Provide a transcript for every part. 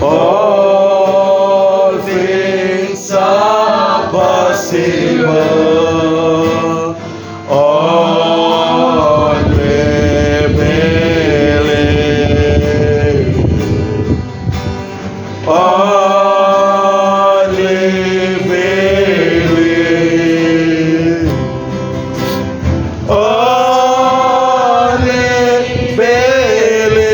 All things are possible. Only believe. Only believe. Only believe.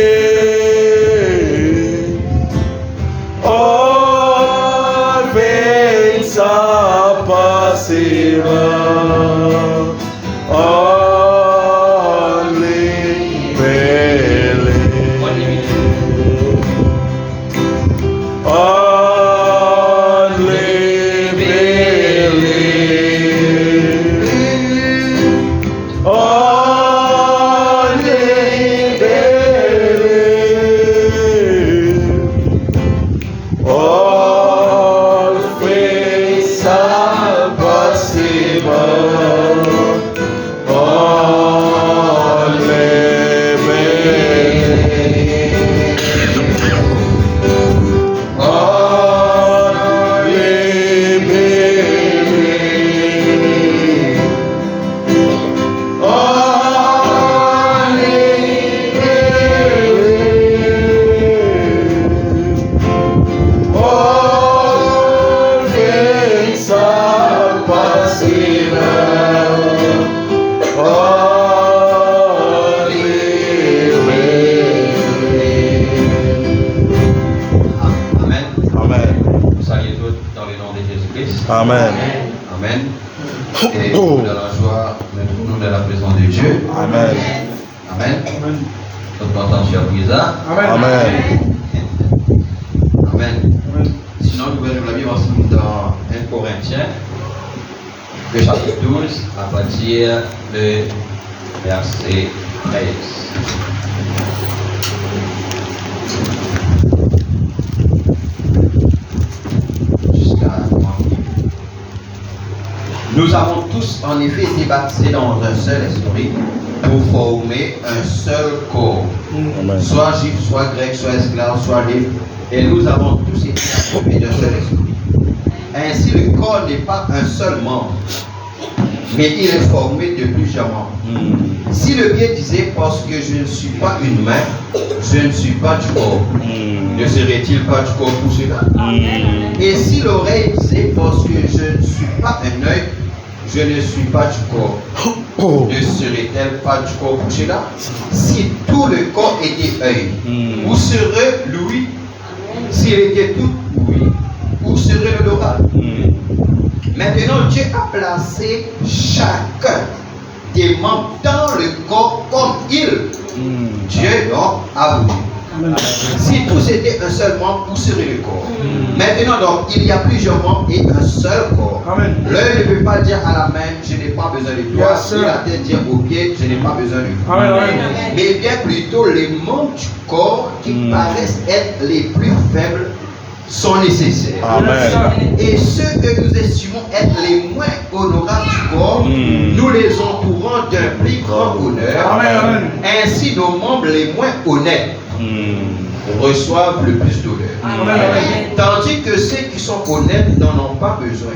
All things are possible. Only believe. Only believe. Only believe. All things are possible. Only believe. Only believe. Only believe. All things are possible. Only believe. Amen. Amen. Nous saluons tous dans le nom de Jésus-Christ. Amen. Amen. Et nous de la joie, nous de la présence de Dieu. Amen. Amen. Notre attention à Brisa. Amen. Amen. Sinon, nous verrons la Bible ensemble dans 1 Corinthiens, le chapitre 12, à partir de verset 13. Jusqu'à 30. Nous avons tous en effet été baptisés dans un seul esprit pour former un seul corps. Amen. Soit juif, soit grec, soit esclave, soit libre. Et nous avons tous été assommés d'un seul esprit. Ainsi, le corps n'est pas un seul membre, mais il est formé de plusieurs membres. Si le pied disait, parce que je ne suis pas une main, je ne suis pas du corps, ne serait-il pas du corps pour cela? Et si l'oreille disait, parce que je ne suis pas un œil, je ne suis pas du corps, ne serait-elle pas du corps pour cela? Si tout le corps était œil, où serait l'ouïe? S'il était tout ouïe, où serait l'odorat? Maintenant, Dieu a placé chacun des membres dans le corps comme il. Dieu donc a voulu. Si tous étaient un seul membre, où serait le corps? Maintenant donc, il y a plusieurs membres et un seul corps. L'œil ne peut pas dire à la main, je n'ai pas besoin de toi. Et la tête dire au pied, je n'ai pas besoin de toi. Mais bien plutôt, les membres du corps qui paraissent être les plus faibles sont nécessaires. Amen. Et ceux que nous estimons être les moins honorables du corps, nous les entourons d'un plus grand honneur. Ainsi, nos membres les moins honnêtes reçoivent le plus d'honneur. Tandis que ceux qui sont honnêtes n'en ont pas besoin.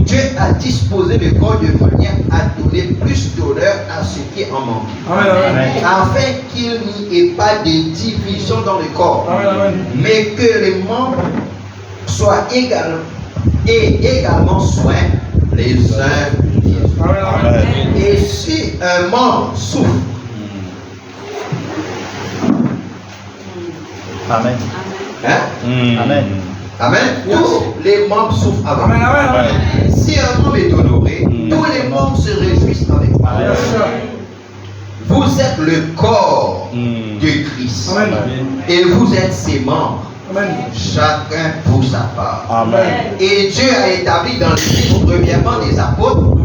Dieu a disposé le corps de manière à donner plus d'honneur à ce qui en manque. Afin qu'il n'y ait pas de division dans le corps, mais que les membres soient également soins les uns des autres. Et si un membre souffre, Amen. hein? Amen. Amen. Tous les membres souffrent avec. Si un membre est honoré, tous les membres se réjouissent avec moi. Vous êtes le corps de Christ. Et vous êtes ses membres. Chacun pour sa part. Amen. Et Dieu a établi dans l'Église premièrement des apôtres,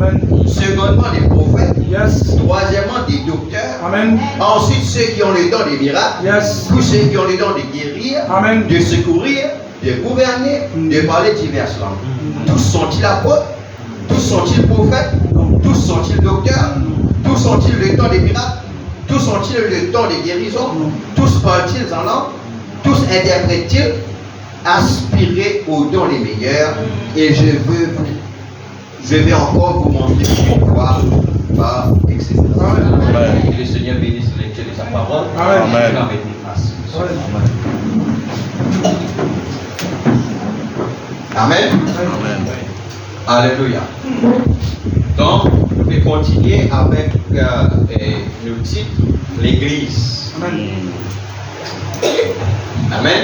secondement des prophètes, troisièmement des docteurs, ensuite ceux qui ont le don des miracles, tous ceux qui ont le don de guérir, de secourir, de gouverner, de parler diverses langues. Tous sont-ils apôtres? Tous sont-ils prophètes? Tous sont-ils docteurs? Tous sont-ils le temps des miracles? Tous sont-ils le temps des guérisons? Tous parlent-ils en langue? Tous interprètent-ils? Aspirez aux dons les meilleurs. Et je vais encore vous montrer une fois par excellence. Amen. Que le Seigneur bénisse la lecture de sa parole. Amen. Avec des grâces. Amen. Amen. Alléluia. Donc, nous pouvons continuer avec le titre l'Église. Amen.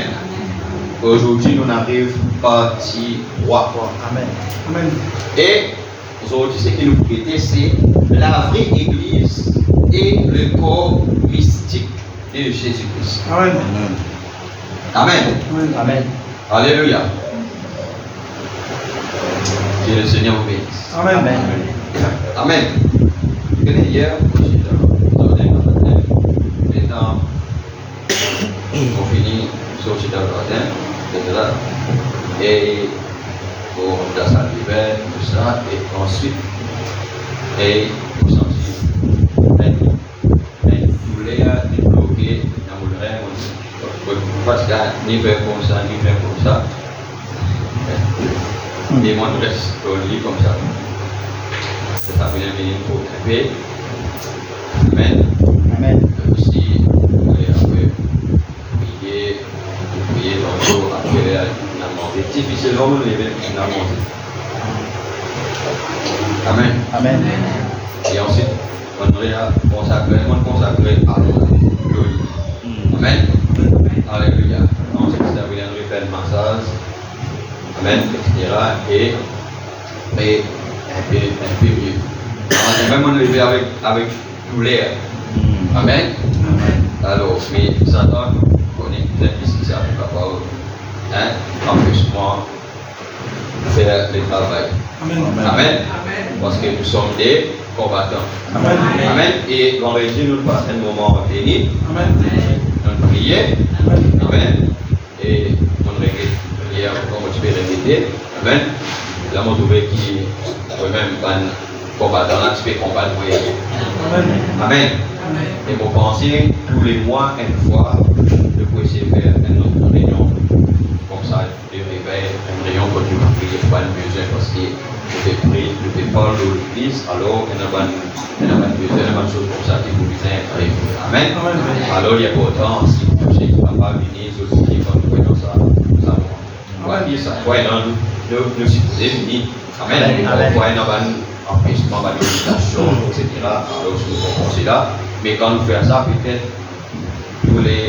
Aujourd'hui, nous arrivons partie 3. Amen. Et aujourd'hui, ce qui nous prête, c'est la vraie Église et le corps mystique de Jésus-Christ. Amen. Amen. Amen. Alléluia. Que le Seigneur vous bénisse. Amen. Amen. Vous connaissez hier, maintenant, on finit sur le jardin, etc. Et pour dans sa l'hiver, tout ça, et ensuite, et vous sentez une douleur débloquée dans vos rêves, parce que ni faire comme ça, ni faire comme ça. Et moi, je reste au lit comme ça. Ça vient venir pour crêper. Amen. Amen. Aussi, vous allez après prier tantôt, après la montée. Difficilement, nous lever la montée. Amen. Amen. Et ensuite, on va consacrer à l'eau. Amen. Alléluia. Ensuite, ça va venir faire le massage. Amen, etc. Et un peu mieux. On va même lever avec douleur. Amen. Alors, mais Satan connaît bien ici, ça n'est pas capable. Empêche-moi de faire le travail. Amen. Parce que nous sommes des combattants. Amen. Et vendredi, nous passons un moment béni. Nous prions. Amen. Et on regrette. Comme tu peux répéter, amen. Là, on trouve qui même combattant, là, tu peux combattre. Amen. Et vous pensez tous les mois, une fois, de pouvoir essayer de faire une autre réunion comme ça, de réveil, une réunion pour tu vas prier, pas besoin parce que je fais prier, je fais parler de l'église, alors il y a pas besoin, il y a une chose comme ça qui vous vient arriver. Amen. Alors il y a pourtant, si vous touchez, tu ne vas pas venir, je vous dis, comme nous voyons ça, nous avons. Voici ça, voyez, nous supposons venir. Amen. Voyez, nous avons empêchement, l'orientation, etc. Alors, nous comprenons là. Mais quand nous faisons ça, peut-être, tous les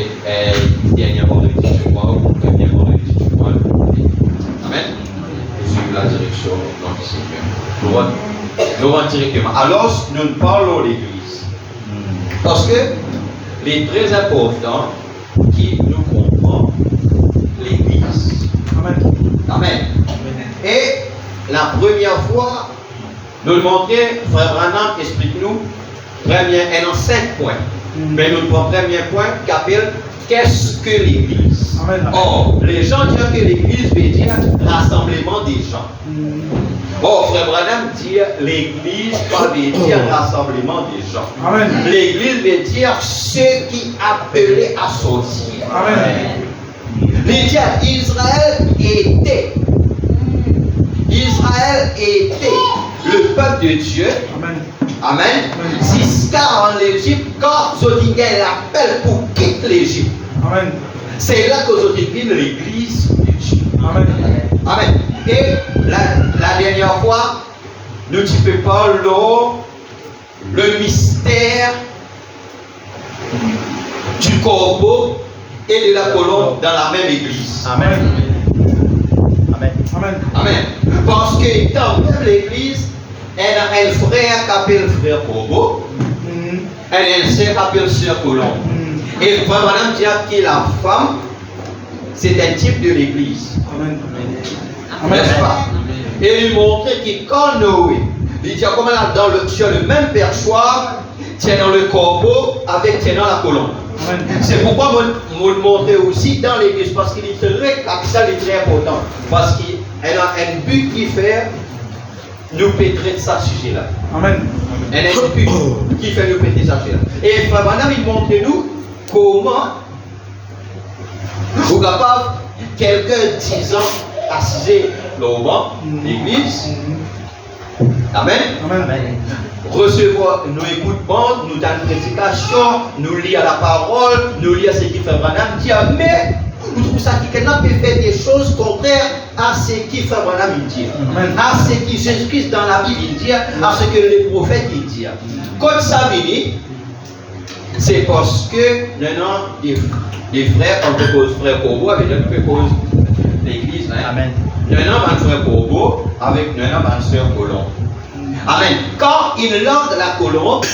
derniers vendredis du mois ou les derniers vendredis du mois, amen. Nous suivons la direction de notre Seigneur. Nous allons directement. Alors, nous parlons de l'Église. Parce que, les très important qui nous comprend l'Église. Amen. Et la première fois, nous demanderons, Frère Branham, explique-nous, un en 5 points. Mais nous prenons premier point qui appelle qu'est-ce que l'Église? Or, les gens disent que l'Église veut dire rassemblement des gens. Or, Frère Branham dit l'Église pas veut dire rassemblement des gens. L'Église veut dire ceux qui appellent à sortir. Les dire Israël était le peuple de Dieu. Amen. Jusqu'à en Égypte, quand Zodigel l'appelle pour quitter l'Égypte. C'est là que Zodigel l'église de Dieu. Amen. Et la dernière fois, nous tu parler le mystère du corbeau et de la colombe dans la même église. Amen. Parce que dans même l'église, elle a un frère qui appelle frère corbeau, elle a un sœur qui appelle sœur colombe. Et le Madame dit que la femme, c'est un type de l'église. N'est-ce pas? Et il montrait que quand Noé, il dit comme elle sur le même perchoir, tenant le corbeau avec tenant la colombe. C'est pourquoi je le montrer aussi dans l'église, parce qu'il est très capital et très important. Parce qu'elle a un but qui fait nous pétrer ça sujet-là. Amen. Un individu qui fait nous pétrer ça sujet-là. Et Frère Branham, il montre nous comment vous capable, quelqu'un 10 ans, assis au banc, l'église. Amen. Amen. Recevoir, nous écoutons, nous donnons une prédication, nous lisons la parole, nous lisons ce qui fait Branham dit, mais nous trouvons ça qui peut faire des choses contraires à ce qui fait Branham dit, à ce que Jésus-Christ dans la Bible dit, à ce que les prophètes disent. Quand ça vient, c'est parce que nous des frères, on peut cause frère Corbeau avec nous peut cause l'église. Amen. Nous avons un frère Corbeau avec nous avons un soeur Colombe. Amen. Quand il lance la colombe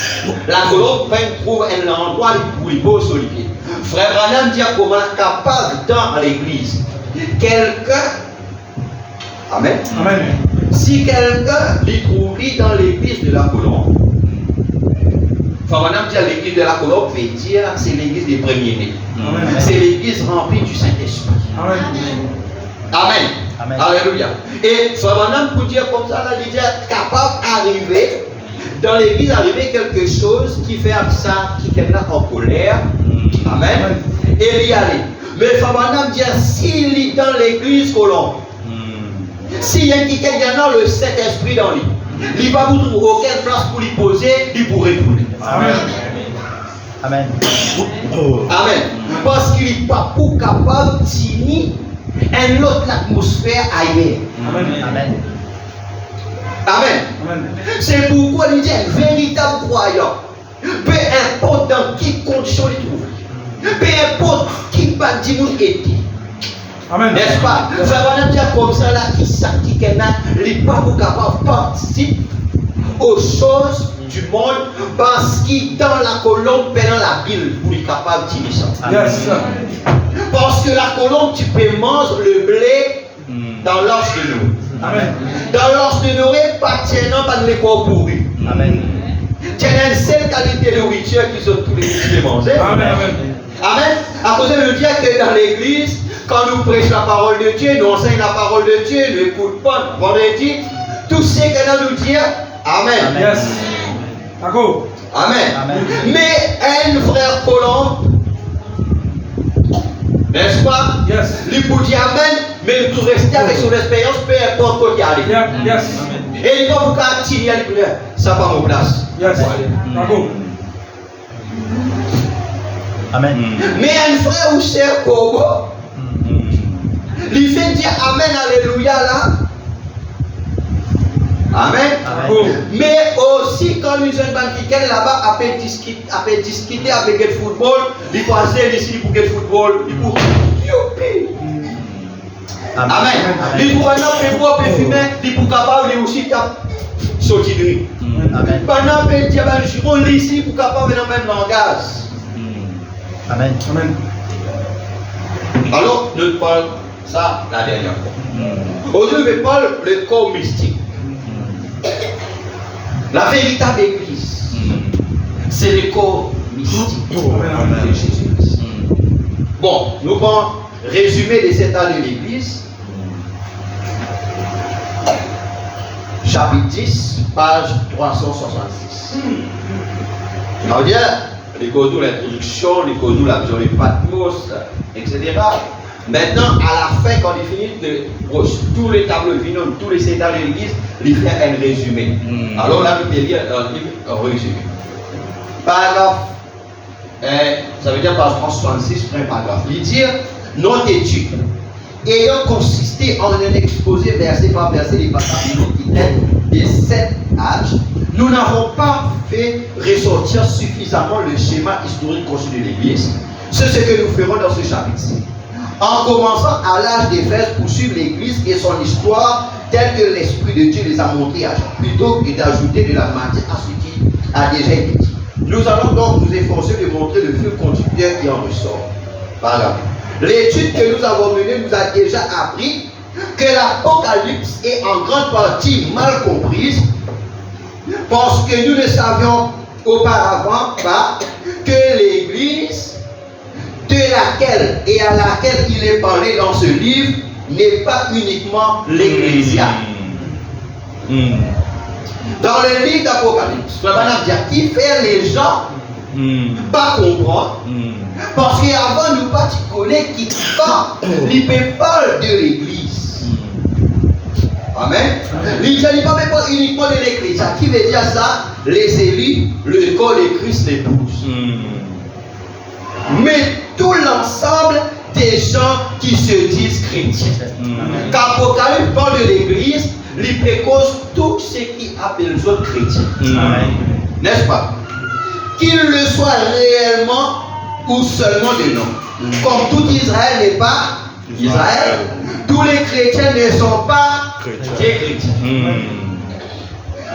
trouve un endroit où il pose sur les pieds. Frère Branham dit comment capable dans l'église. Quelqu'un, amen. Amen. Si quelqu'un lui trouve dans l'église de la colombe, Frère Branham dit l'église de la colombe veut dire c'est l'église des premiers-nés. C'est l'église remplie du Saint-Esprit. Amen. Amen. Amen. Alléluia. Et Frère Branham pour dire comme ça, là, il dit capable d'arriver dans l'église, arriver quelque chose qui fait ça, qui est là en colère. Amen. Et y aller. Mais Frère Branham dit s'il est dans l'église colombe, s'il y a quelqu'un qui a le Saint-Esprit dans lui, il ne va pas trouver aucune place pour lui poser, il pourrait retourner. Amen. Amen. Amen. Parce qu'il n'est pas pour capable de tenir une autre atmosphère ailleurs. Amen. Amen. Amen. Amen. C'est pourquoi il dit un véritable croyant, peu importe dans quelles conditions il trouve, peu importe qui bâtit nous est. Amen. N'est-ce pas? Ça va nous dire comme ça là, qui n'est pas pour capable de participer aux choses du monde parce qu'il dans la colombe pendant la Bible pour être capable de dire ça. Yes, sir. Parce que la colombe, tu peux manger le blé dans l'os de nous. Amen. Dans l'os de nous, pas tiennant pas de l'école pourri. Amen. Tu as une seule qualité de nourriture qui sont tous les jours manger. Amen. Amen. Amen. À cause de dire que dans l'église, quand nous prêchons la parole de Dieu, nous enseignons la parole de Dieu, nous écoutons pas, vendredi, tout ce que nous dit, Amen. Yes. D'accord. Amen. Amen. Mais un frère colombe, n'est-ce pas? Yes. Il peut dire Amen, mais il peut rester avec son expérience, peu importe quoi il arrive. Yeah. Yes. Et il va vous continuer à dire, ça va mon place. Yes. D'accord. Amen. Mais un frère ou sœur Kobo, il fait dire Amen, Alléluia là. Amen. D'accord. Mais aussi, quand nous sommes dans le week-end là-bas, après discuter avec le football, il passe ici pour le football, il pour youpi. Amen. Il pour un homme peut fumer, il pour capable aussi sortir de lui. Amen. Pendant que Dieu va nous ici pour capable dans le même langage. Amen. Amen. Alors, nous parlons ça la dernière fois. Aujourd'hui, je parle le corps mystique. La véritable église, c'est le corps mystique de Jésus-Christ. Bon, nous allons résumer les états de l'église. Chapitre 10, page 366. Ça veut dire, les codes l'introduction, les codes la vision de Patmos, etc. Maintenant, à la fin, quand il finit tous les tableaux finaux, tous les états de l'église, il fait un résumé. Alors là, nous allons lire un résumé. Paragraphe, ça veut dire page 366, premier paragraphe. Il dit, notre étude, ayant consisté en un exposé verset par verset des passages identitaires des 7 âges, nous n'avons pas fait ressortir suffisamment le schéma historique conçu de l'église. C'est ce que nous ferons dans ce chapitre-ci. En commençant à l'âge d'Éphèse pour suivre l'église et son histoire telle que l'Esprit de Dieu les a montrés à Jean, plutôt que d'ajouter de la matière à ce qui a déjà été dit. Nous allons donc nous efforcer de montrer le fil conducteur qui en ressort. Voilà. L'étude que nous avons menée nous a déjà appris que l'Apocalypse est en grande partie mal comprise parce que nous ne savions auparavant pas que l'église de laquelle et à laquelle il est parlé dans ce livre n'est pas uniquement l'Ecclésia. Dans le livre d'Apocalypse, Frère Branham dit qui fait les gens pas comprendre. Parce qu'avant, nous pas connaître qui pas, il peut parler de l'église. Amen. Il ne parle pas uniquement de l'église. Qui veut dire ça? Les élus, le corps de Christ l'épouse. Mais tout l'ensemble des gens qui se disent chrétiens. Quand Apocalypse parle de l'église, il précose tout ce qui appelle les autres chrétiens. N'est-ce pas? Qu'ils le soient réellement ou seulement de nom. Comme tout Israël n'est pas Israël, tous les chrétiens ne sont pas des chrétiens.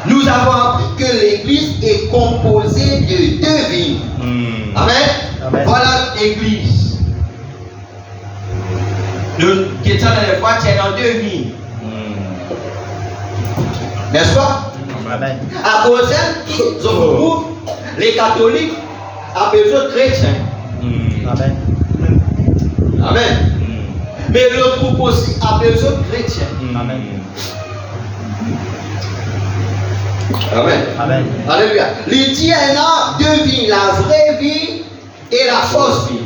Nous avons appris que l'église est composée de deux vignes. Amen. Voilà l'église. Le chrétien dans les fois tient dans deux vignes. N'est-ce pas? Amen. À cause ils ont les catholiques appellent les chrétiens. Amen. Amen. Mais l'autre groupe aussi appelle les autres chrétiens. Amen. Amen. Amen. Alléluia. Il dit il y a deux vies, la vraie vie et la fausse vie.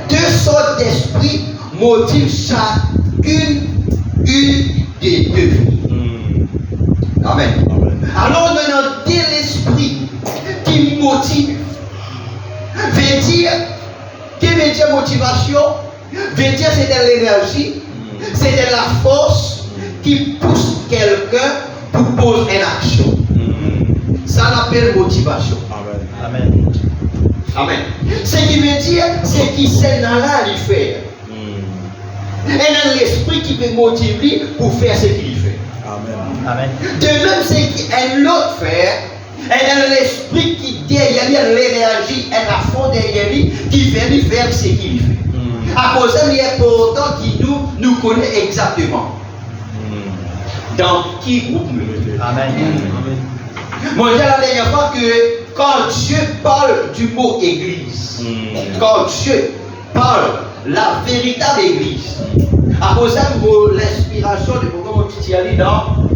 Deux sortes d'esprits motivent chacune une des deux vies. Amen. Alors maintenant, dès l'esprit qui motive, veut dire, qui veut dire motivation, veut dire c'est de l'énergie, c'est de la force qui pousse quelqu'un pour poser une action. Ça l'appelle motivation. Amen. Amen. Ce qui veut dire, c'est qui c'est dans là à lui faire. Et dans l'esprit qui peut motiver pour faire ce qu'il fait. Amen. De même, c'est qu'un autre fait, et dans l'esprit qui derrière l'énergie, et la fond derrière lui, qui fait lui faire ce qu'il fait. À cause de l'important qui nous connaît exactement. Dans qui groupe nous mettons. Amen. Moi, j'ai la dernière fois que quand Dieu parle du mot église, quand Dieu parle la véritable église, à cause de l'inspiration de mon Titiali dans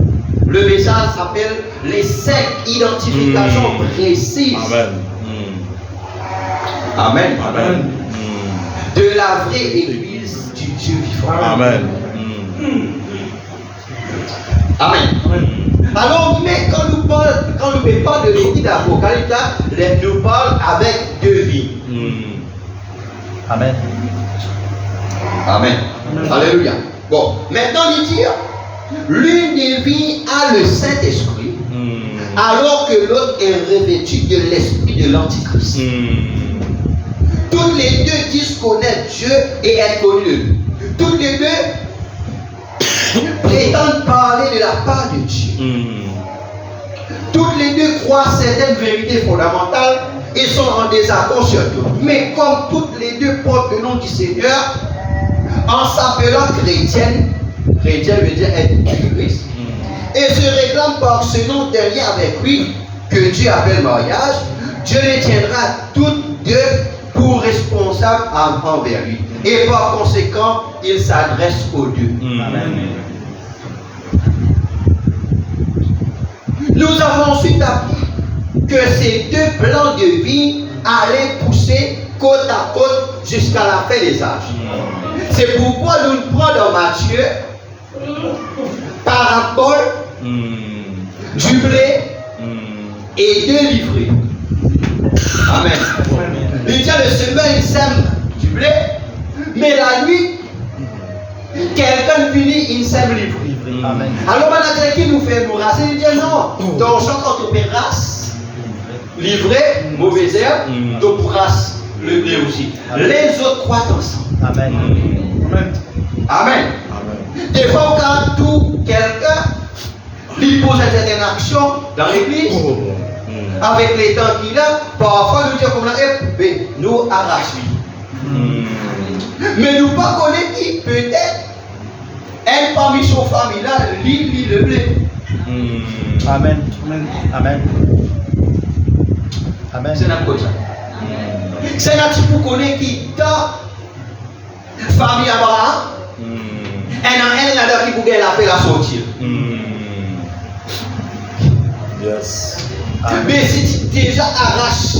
le message s'appelle les 5 identifications précises. Amen. Amen. De la vraie église du Dieu vivant. Amen. Amen. Alors, mais quand nous parlons de l'église d'Apocalypse, nous parlons avec deux vies. Amen. Amen. Alléluia. Bon, maintenant il dit, l'une des vies a le Saint-Esprit, alors que l'autre est revêtue de l'esprit de l'Antichrist. Toutes les deux disent connaître Dieu et être connus de lui. Toutes les deux prétendent parler de la part de Dieu. Toutes les deux croient certaines vérités fondamentales et sont en désaccord sur tout. Mais comme toutes les deux portent le nom du Seigneur, en s'appelant chrétienne, chrétien veut dire être du Christ, et se réclament par ce nom d'un lien avec lui, que Dieu appelle mariage, Dieu les tiendra toutes deux pour responsables envers lui. Et par conséquent, il s'adresse aux deux. Amen. Nous avons ensuite appris que ces deux plans de vie allaient pousser côte à côte jusqu'à la fin des âges. C'est pourquoi nous prenons dans Matthieu parabole du blé et deux livrées. Amen. Il dit le semaine il sème du blé, mais la nuit, quelqu'un finit, il sème livré. Amen. Alors maintenant, qui nous fait nous raser? Il dit non. Donc, quand on fait race, livré, mauvaise herbe, donc race le blé aussi. Les autres croient ensemble. Amen. Amen. Des fois, quand tout quelqu'un lui pose une certaine action dans l'église, avec les temps qu'il a, parfois nous disons comme là, nous arrachons. Mais nous pas connaître qui peut-être elle parmi son famille là, lit le blé. Amen. Amen. Amen. C'est notre ça. C'est notre type pour connaître qui dans famille Abraham, un qui pouvait la faire la sortir. Yes. Mais si tu déjà arraches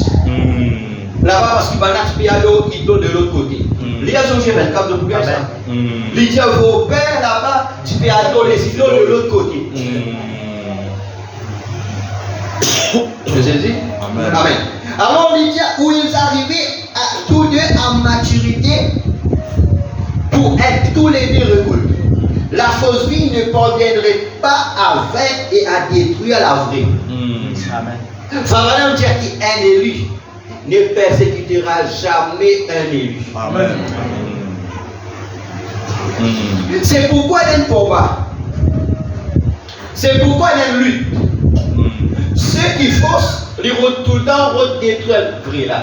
là-bas parce qu'il va naître piano, il donne de l'autre côté. Il y a son chemin, comme vous pouvez ça. Il dit vos pères là-bas, tu peux aller les îlots de l'autre côté. Je sais dit? Amen. Amen. Alors il dit où ils arrivaient à, tous deux à maturité pour être tous les deux récoltés. La fausse vie ne parviendrait pas à vaincre et à détruire la vraie. Amen. Ça va dire qu'un élu ne persécutera jamais un élu. Amen. C'est pourquoi il y a un combat. C'est pourquoi il y a une lutte. Ceux qui faussent, ils rotent tout le temps, rotent détruire le prix là.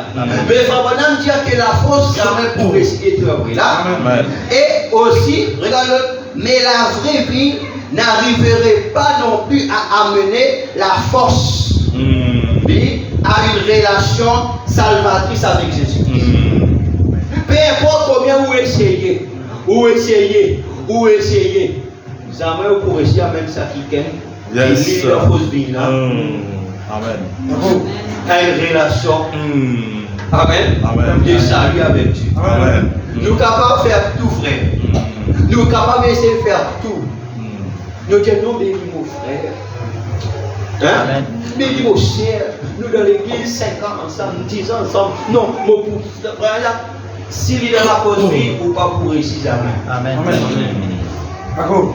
Mais ça va nous dire que la fausse jamais pour essayer de détruire le prix là. Amen. Et aussi, regarde l'autre, mais la vraie vie n'arriverait pas non plus à amener la force vie à une relation salvatrice avec Jésus. Peu importe combien vous essayez, jamais vous pourrez réussir même ça qui gagne. Yes. La fausse vie là. Amen. À une relation. Amen. Amen. De salut avec Dieu. Amen. Nous sommes capables de faire tout, frère. Nous sommes capables d'essayer de faire tout. Nous disons non, bénis mon frère. Hein? Amen. Bénis mon cher. Nous dans l'église 5 ans ensemble, 10 ans ensemble. Non, mon frère là, s'il est dans la fausse vie, ou pas pour réussir jamais. Amen. Amen. D'accord.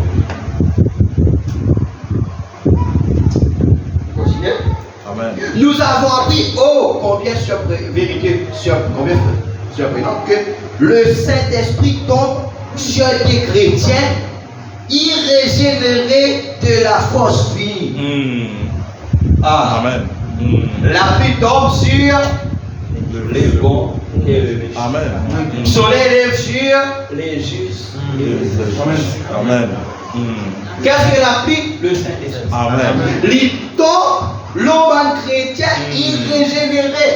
Continuez. Amen. Nous avons appris, oh, combien surprenant que le Saint-Esprit tombe sur des chrétiens irrégénérés de la fausse vie. Ah. Amen. La pluie tombe sur les bons et les méchants. Amen. Le soleil lève sur les justes et les Amen. Amen. qu'est-ce que la pluie? Le Saint-Esprit. Amen. Il tombe l'homme chrétien irrégénéré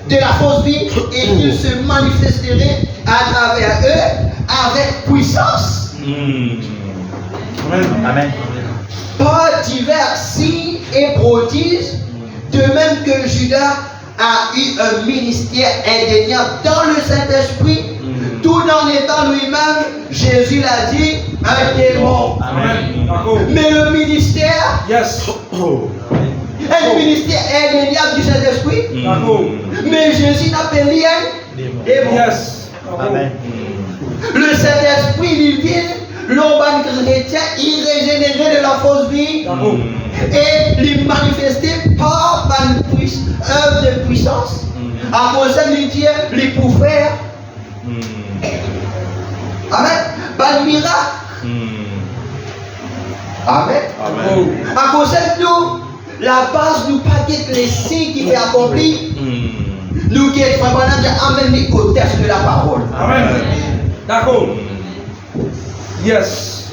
de la fausse vie et il se manifesterait à travers eux avec puissance. Amen. Amen. Par divers signes et prodiges, de même que Judas a eu un ministère indéniable dans le Saint-Esprit, tout en étant lui-même, Jésus l'a dit, un démon. Amen. D'accord. Mais le ministère, Yes. un ministère indéniable du Saint-Esprit, D'accord. mais Jésus n'appelle rien démon. Yes. Amen. Le Saint-Esprit, il vient, l'homme chrétien irrégénéré de la fausse vie, D'accord. et lui manifester par une œuvre de puissance. À cause de lui dire, lui pour faire. Amen. Par miracle. Amen. Amen. À cause de nous, la base nous pas que les signes qui fait accomplir. Nous qui sommes amenés au test de la parole. Amen. D'accord. Yes.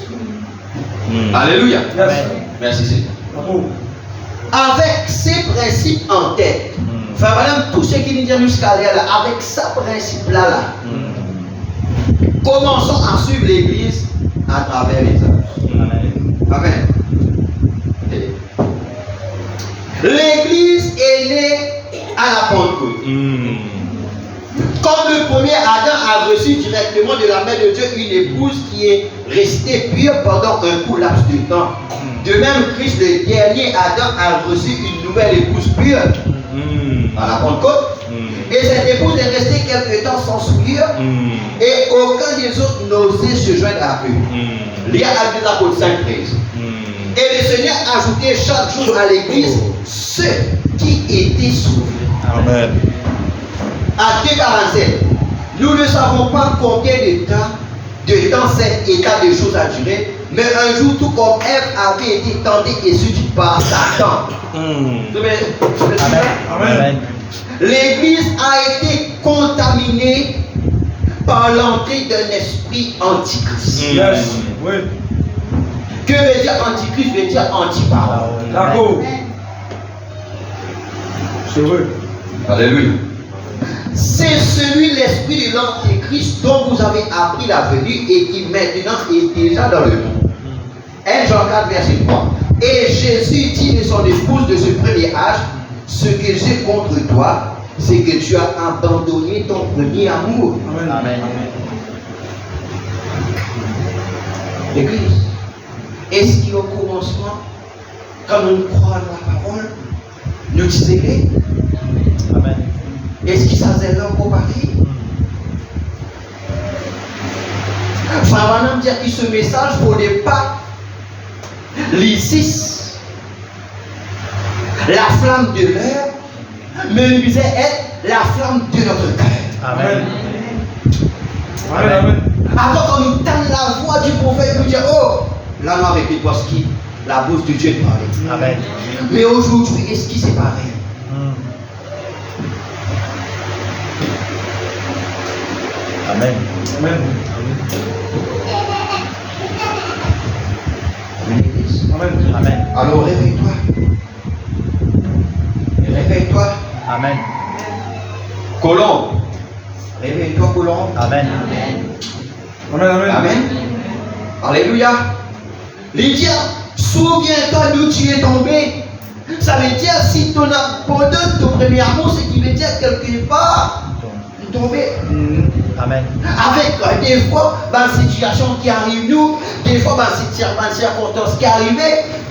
Alléluia. Yes. Merci Seigneur. D'accord. Avec ces principes en tête, enfin, madame, tout ce qui nous dit jusqu'à là, avec ce principe-là, commençons à suivre l'Église à travers les âges. Amen. L'Église est née à la Pentecôte. Comme le premier Adam a reçu directement de la main de Dieu une épouse qui est restée pure pendant un court laps de temps. De même, Christ, le dernier Adam, a reçu une nouvelle épouse pure à la Pentecôte. Et cette épouse est restée quelque temps sans souillure. Et aucun des autres n'osait se joindre à eux. Il y a Actes des Apôtres 5, 13. Et le Seigneur ajoutait chaque jour à l'église ceux qui étaient sauvés. Amen. Acte 47. Nous ne savons pas combien de temps cet état de choses a duré, mais un jour, tout comme Ève avait été tentée et séduite par Satan. Amen. L'église a été contaminée par l'entrée d'un esprit antichrist. Yes. Oui. Que veut dire antichrist? Veut dire anti-parole. D'accord. C'est vrai. Alléluia. C'est celui, l'esprit de l'antichrist dont vous avez appris la venue et qui maintenant est déjà dans le monde. 1 Jean 4, verset 3. Et Jésus dit de son épouse de ce premier âge, ce que j'ai contre toi, c'est que tu as abandonné ton premier amour. Amen. Amen. L'église, est-ce qu'au commencement, quand nous croyons la parole, nous disons, Amen. est-ce que ça c'est l'homme comparé? Frère Madame dit que ce message pour ne pas l'ISIS, la flamme de l'air, mais nous disait être la flamme de notre cœur. Amen. Amen. Amen. Avant qu'on nous tende la voix du prophète, nous dit, oh, là nous avec parce que la bouche de Dieu parlait. Amen. Mais aujourd'hui, est-ce qu'il s'est pareil? Amen. Amen. Amen. Amen. Alors réveille-toi. Réveille-toi. Amen. Colombe. Réveille-toi, Colombe. Amen. Amen. Amen. Amen. Alléluia. Lydia, souviens-toi d'où tu es tombé. Ça veut dire si tu as abandonné ton premier amour, c'est qu'il veut dire quelque part tomber. Amen. Avec des fois, dans la situation qui arrive nous, des fois, dans la circonstance qui arrive,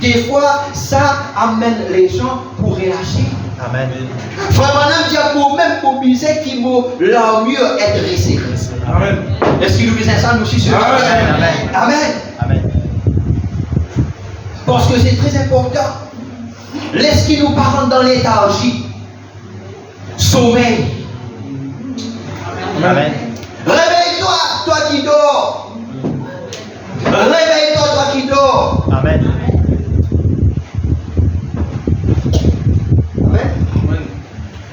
des fois, ça amène les gens pour relâcher. Amen. Frère Madame dit même pour miser qui vaut leur mieux être dressé. Amen. Est-ce qu'il nous disait ça nous aussi sur Amen. Amen. Amen. Amen. Parce que c'est très important. Laisse qu'il nous parle dans léthargie. Sommeil. Amen. Réveille-toi, toi qui dors. Réveille-toi, toi qui dors. Amen. Amen. Amen.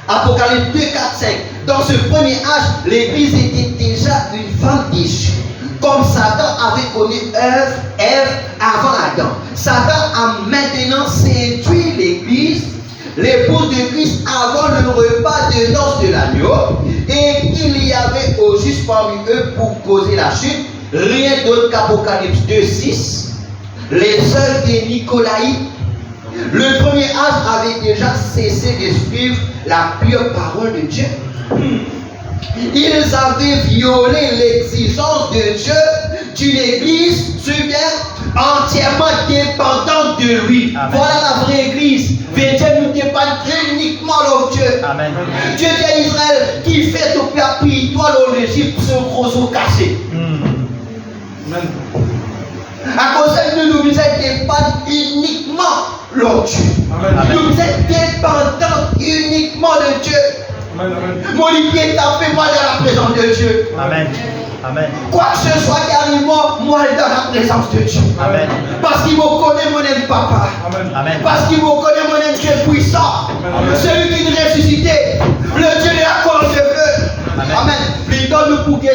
Apocalypse 2, 4, 5. Dans ce premier âge, l'Église était déjà une femme déchue. Comme Satan avait connu Ève avant Adam. Satan a maintenant séduit l'Église, l'épouse de Christ, avant le repas de noces de l'agneau, et qu'il y avait au juste parmi eux pour causer la chute, rien d'autre qu'Apocalypse 2, 6. Les œuvres des Nicolaïtes. Le premier âge avait déjà cessé de suivre la pure parole de Dieu. Ils avaient violé l'exigence de Dieu d'une église entièrement dépendante de lui. Amen. Voilà la vraie église. Dieu nous dépend uniquement de Dieu. Amen. Dieu dit à Israël qui fait au pays toi l'Égypte ce gros os cassé. Amen. À cause de nous, nous dépendons uniquement de Dieu. Amen. Nous sommes dépendants uniquement de Dieu. Amen. Amen. Mon lit est tapé moi dans la présence de Dieu. Amen. Amen. Quoi que ce soit qui arrive, moi dans la présence de Dieu. Amen. Parce qu'il me connaît mon aime papa. Amen. Amen. Parce qu'il me connaît mon aime Dieu puissant. Amen. Celui qui nous ressuscité. Le Dieu de la colonne de feu. Amen. Amen. Il donne nous pour que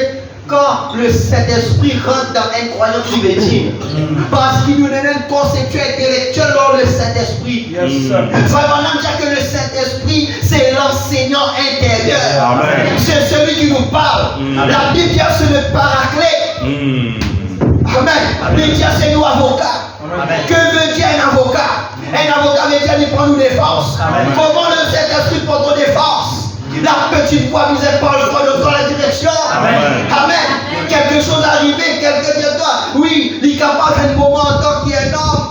quand le Saint-Esprit rentre dans un croyant qui veut dire. Parce qu'il nous donne un concept intellectuel dans le Saint-Esprit. Yes, sir. Vraiment, on dit que le Saint-Esprit, c'est l'enseignant intérieur. Amen. C'est celui qui nous parle. La Bible dit c'est le paraclet. Amen. Il dit c'est nous avocats. Amen. Que veut dire un avocat? Un avocat veut dire qu'il prend nous défense. Amen. Comment le Saint-Esprit prend nos défense? La petite voix mise par le droit de la direction. Amen. Amen. Quelque chose arrivé, quelqu'un de toi. Oui, il est capable d'un moment en tant qu'il est un homme.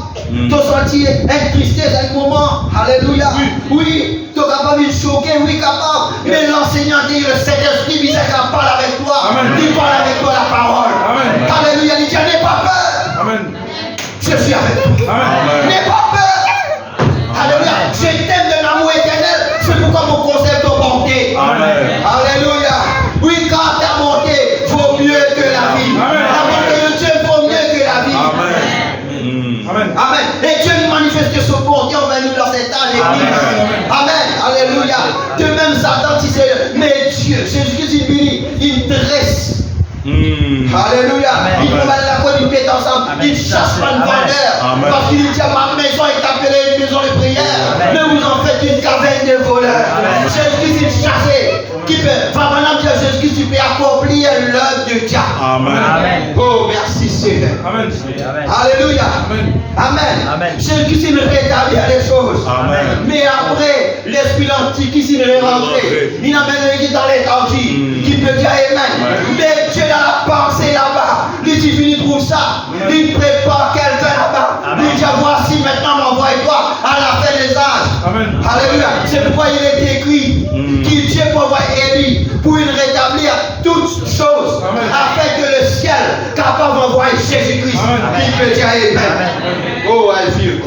Tu sentir une tristesse à un moment. Alléluia. Oui, tu es capable de choquer, oui, capable. Mais l'enseignant dit le Saint-Esprit, il parle avec toi. Amen. Il parle avec toi la parole. Amen. Alléluia. Il dit n'aie pas peur. Amen. Je suis avec toi. Amen. N'aie pas peur. Alléluia. Je t'aime d'un amour éternel. C'est pourquoi mon conseil t'a monté. Amen. Alléluia. Oui, quand t'as monté, vaut mieux que la vie. Amen. La bonté de Dieu vaut mieux que la vie. Amen. Amen. Et Dieu nous manifeste son bonté envers nous dans cet âge d'église. Amen. Alléluia. De même, Satan disait, mais Dieu, Jésus-Christ, il dresse. Alléluia. Amen. Il nous met la côte, il met ensemble. Amen. Il chasse pas une Amen. vendeur. Amen. Parce qu'il dit, ma maison est appelée une maison de prière. Amen. Mais vous en faites une caverne de voleurs. Amen. Jésus-Christ, il chassait. Qui peut, Madame, je Jésus-Christ, tu peux accomplir l'œuvre de Dieu. Amen. Oh, merci Seigneur. Amen. Amen. Alléluia. Amen. Amen. Amen. Jésus-Christ, il rétablit les choses. Amen. Mais après, l'esprit l'antichrist, il est rentré. Il amène l'église dans l'étendue. Qui peut dire Amen. Mais Dieu dans la pensée là-bas. Il dit, il trouve ça. Il prépare quelqu'un là-bas. Il dit, voici maintenant m'envoie-toi à la fin des âges. Amen. Alléluia. C'est pourquoi il est écrit que Dieu peut envoyer Élie pour rétablir toutes choses. Amen. Afin que le ciel capable d'envoyer Jésus-Christ. Amen. Qui peut dire Amen. Oh, Alphie.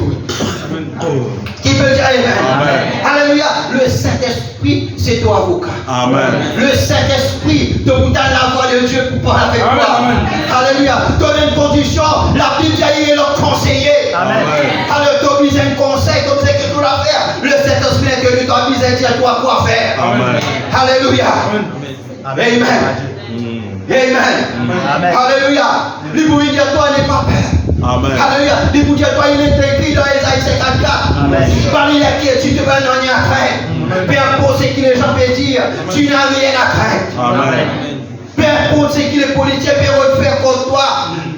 Qui peut dire Amen. Alléluia. Le Saint-Esprit, c'est ton avocat. Amen. Le Saint-Esprit te donne la voix de Dieu pour parler avec toi. Amen. Alléluia. Donne une condition. La Bible dit il est le conseiller. Amen. Alors, tu as besoin de conseil, comme c'est que tu dois faire. Le Saint-Esprit est que tu as besoin de dire à toi quoi faire. Amen. Alléluia. Amen. Amen. Amen. Amen. Alléluia. Les bouilles de toi n'est pas peur. Amen. Alléluia. Les bouilles de toi, il est écrit dans Esaïe 54. Amen. Par il est qui tu te vas n'en rien craindre. Peu importe ce que les gens peuvent dire, tu n'as rien à craindre. Amen. Peu importe ce que les politiciens peuvent faire contre toi,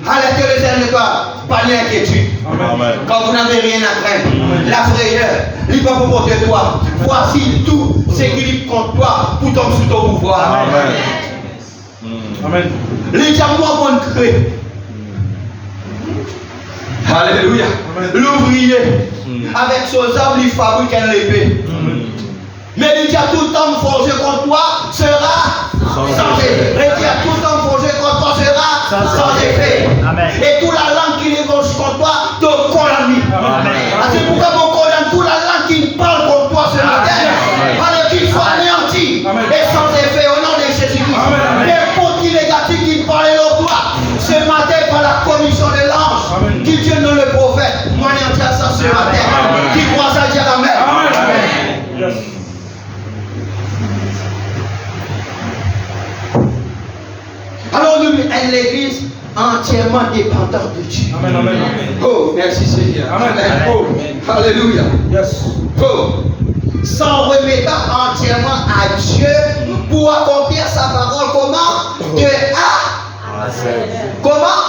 à l'intérieur de toi, pas d'inquiétude. Amen. Quand vous n'avez rien à craindre, la frayeur, il va vous porter toi. Voici tout ce qu'il est contre toi pour tomber sous ton pouvoir. Amen. Amen. Les diamants vont créer. Alléluia. L'ouvrier, avec son arme, il fabrique un épée. Mais il dit à tout homme forgé contre toi sera sans effet. Il dit à tout homme forgé contre toi sera sans effet. Amen. Et toute la langue qui est contre toi te condamne. Amen. C'est pourquoi on condamne toute la langue qui parle contre toi ce matin. Alors qu'il soit anéanti et sans effet au nom de Jésus-Christ. N'importe qui négatif qui parle de toi ce matin par la commission de l'ange, qui Dieu nous le prophète, moi anéanti à ça ce matin. Qui croit ça dire Amen. Yes. Alors nous, l'église entièrement dépendante de Dieu. Amen. Amen. Oh, merci Seigneur. Amen. Oh. Alléluia. Yes. Oh. S'en remettant entièrement à Dieu pour accomplir sa parole. Comment? De A. Comment?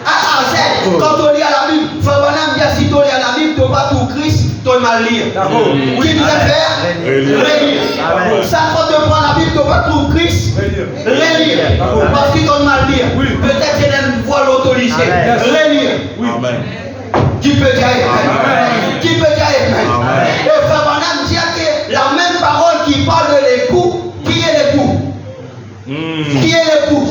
A à Z. Quand on lit à la Bible, Fabanam dit si tu lis à la Bible, tu vas tout Christ, tu vas lire. Qui nous a fait? Relire. Ça, quand tu prends la Bible, tu vas tout Christ, relire. Parce qu'il donne mal lire. Peut-être qu'il y a une voix l'autorisée. Relire. Amen. Qui peut dire Amen? Qui peut dire Amen? Et Fabanam dit que la même parole qui parle de l'époux, qui est l'époux? Qui est l'époux?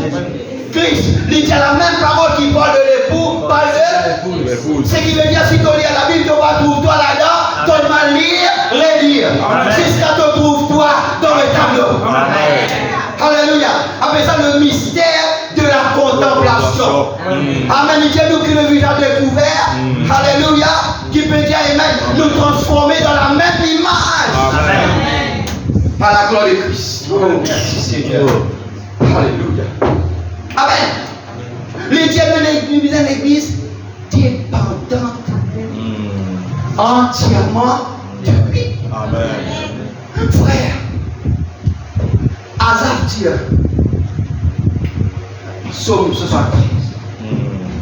Christ. Il dit la même parole qui parle de l'époux, parle de l'époux. Ce qui veut dire si tu lis à la Bible, tu vas trouver toi là-dedans, tu vas lire, relire. C'est ce que tu trouves toi dans le tableau. Alléluia. Après ça, le mystère de la contemplation. Amen. Il dit nous qui le visage découvert. Alléluia. Qui peut dire Amen. Nous transformer dans la même image. Amen. Par la gloire de Christ. Oh, merci Seigneur. Alléluia. Amen. Les dieux de l'église dépendante entièrement de lui. Amen. Frère, Asaph dit, Psaume 75,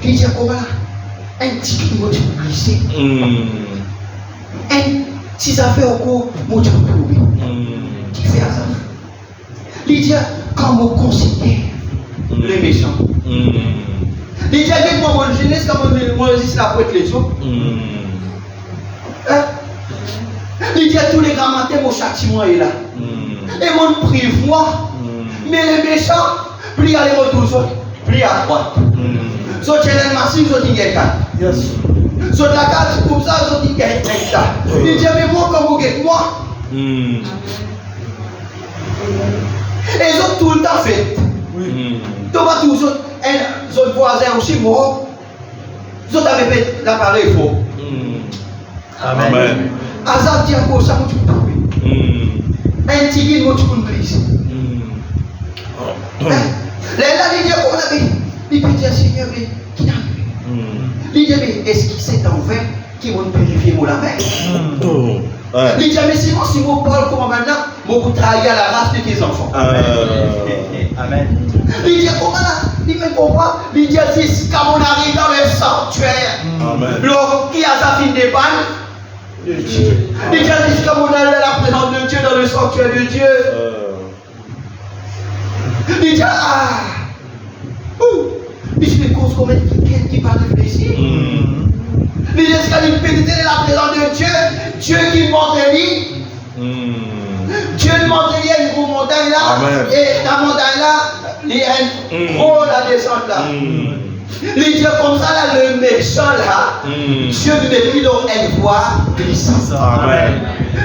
il dit comment là, un petit mot de glisser, un petit affaire au cours, mot de prouver. Qui fait Asaph? Il dit, quand on considère les méchants. Il dit avec moi, mon jeunesse, quand moi, je dis la poète les autres. Il dit à tous les grands matins, mon châtiment est là. Et mon prive moi. Mais les méchants, plus à les retours, plus à droite. Soit tu es massif, soit tu es quatre. Soit la carte comme ça, soit tu es quatre. Il dit, mais moi, comme vous êtes moi. Et ils ont tout le temps fait. Tu vas tous les autres voisins aussi, moi. Ils ont fait l'appareil faux. Amen. Azar dit encore ça, tu peux trouver. Un tigre, moi, tu peux me glisser. Là, il dit qu'on a dit, il peut dire, Seigneur, mais qui n'a vu? Il dit, mais est-ce qu'il s'est en vain qui vont purifier mon la mer? Il dit, mais sinon, si vous parlez comme maintenant, beaucoup travailler à la race de tes enfants. Amen. Il dit comment là? Il me comprend. Il dit quand on arrive dans le sanctuaire, l'homme qui a sa fille de panne, il dit quand on arrive à la présence de Dieu dans le sanctuaire de Dieu, il dit il dit mais cause combien qui va réfléchir? Il dit quand il pénètre la présence de Dieu, Dieu qui montre lui. Dieu montre il y a une grosse montagne là, et la montagne là, il y a une grosse la descente là. Il dit comme ça là, le méchant là, Dieu lui met plus dans une voie glissante.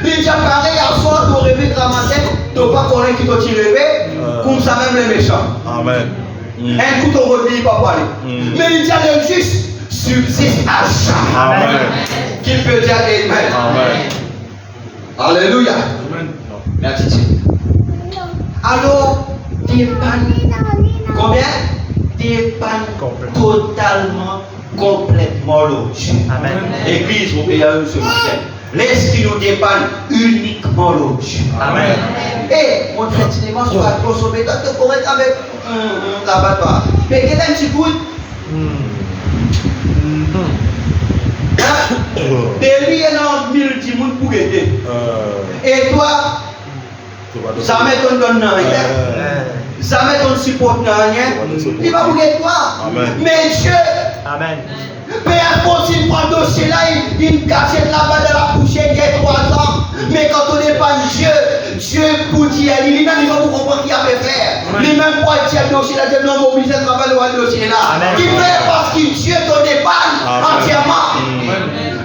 Il dit pareil à soi, tu rêves de la matin, tu n'as pas connaître qui t'a tiré, comme ça même les méchants. Un coup tu reviens pas pour aller. Mais il dit le juste subsiste à jamais. Qui peut dire Amen. Alléluia. Merci. Alors, dépanne. Combien? Dépanne totalement, complètement l'autre. L'église, vous payez à eux ce matin. L'esprit nous dépanne uniquement l'autre. Amen. Et mon traitement soit consommé. Donc, tu pourrais avec l'abattoir. Mais quel est un petit coup? Et lui, il y a 1000 petits mouns pour aider. Et toi, ça met ton don dans rien. Ça met ton support dans rien. Il va vous aider toi. Mais Dieu, peu importe s'il prend le dossier là, il cachette là-bas dans la poussière il y a 3 ans. Mais quand on n'est pas Dieu, Dieu pour dire, il va vous comprendre qu'il a fait faire. Lui-même pour dire le dossier là, Dieu non mobilisé le travail de le dossier là. Qui fait parce que Dieu te dépanne entièrement.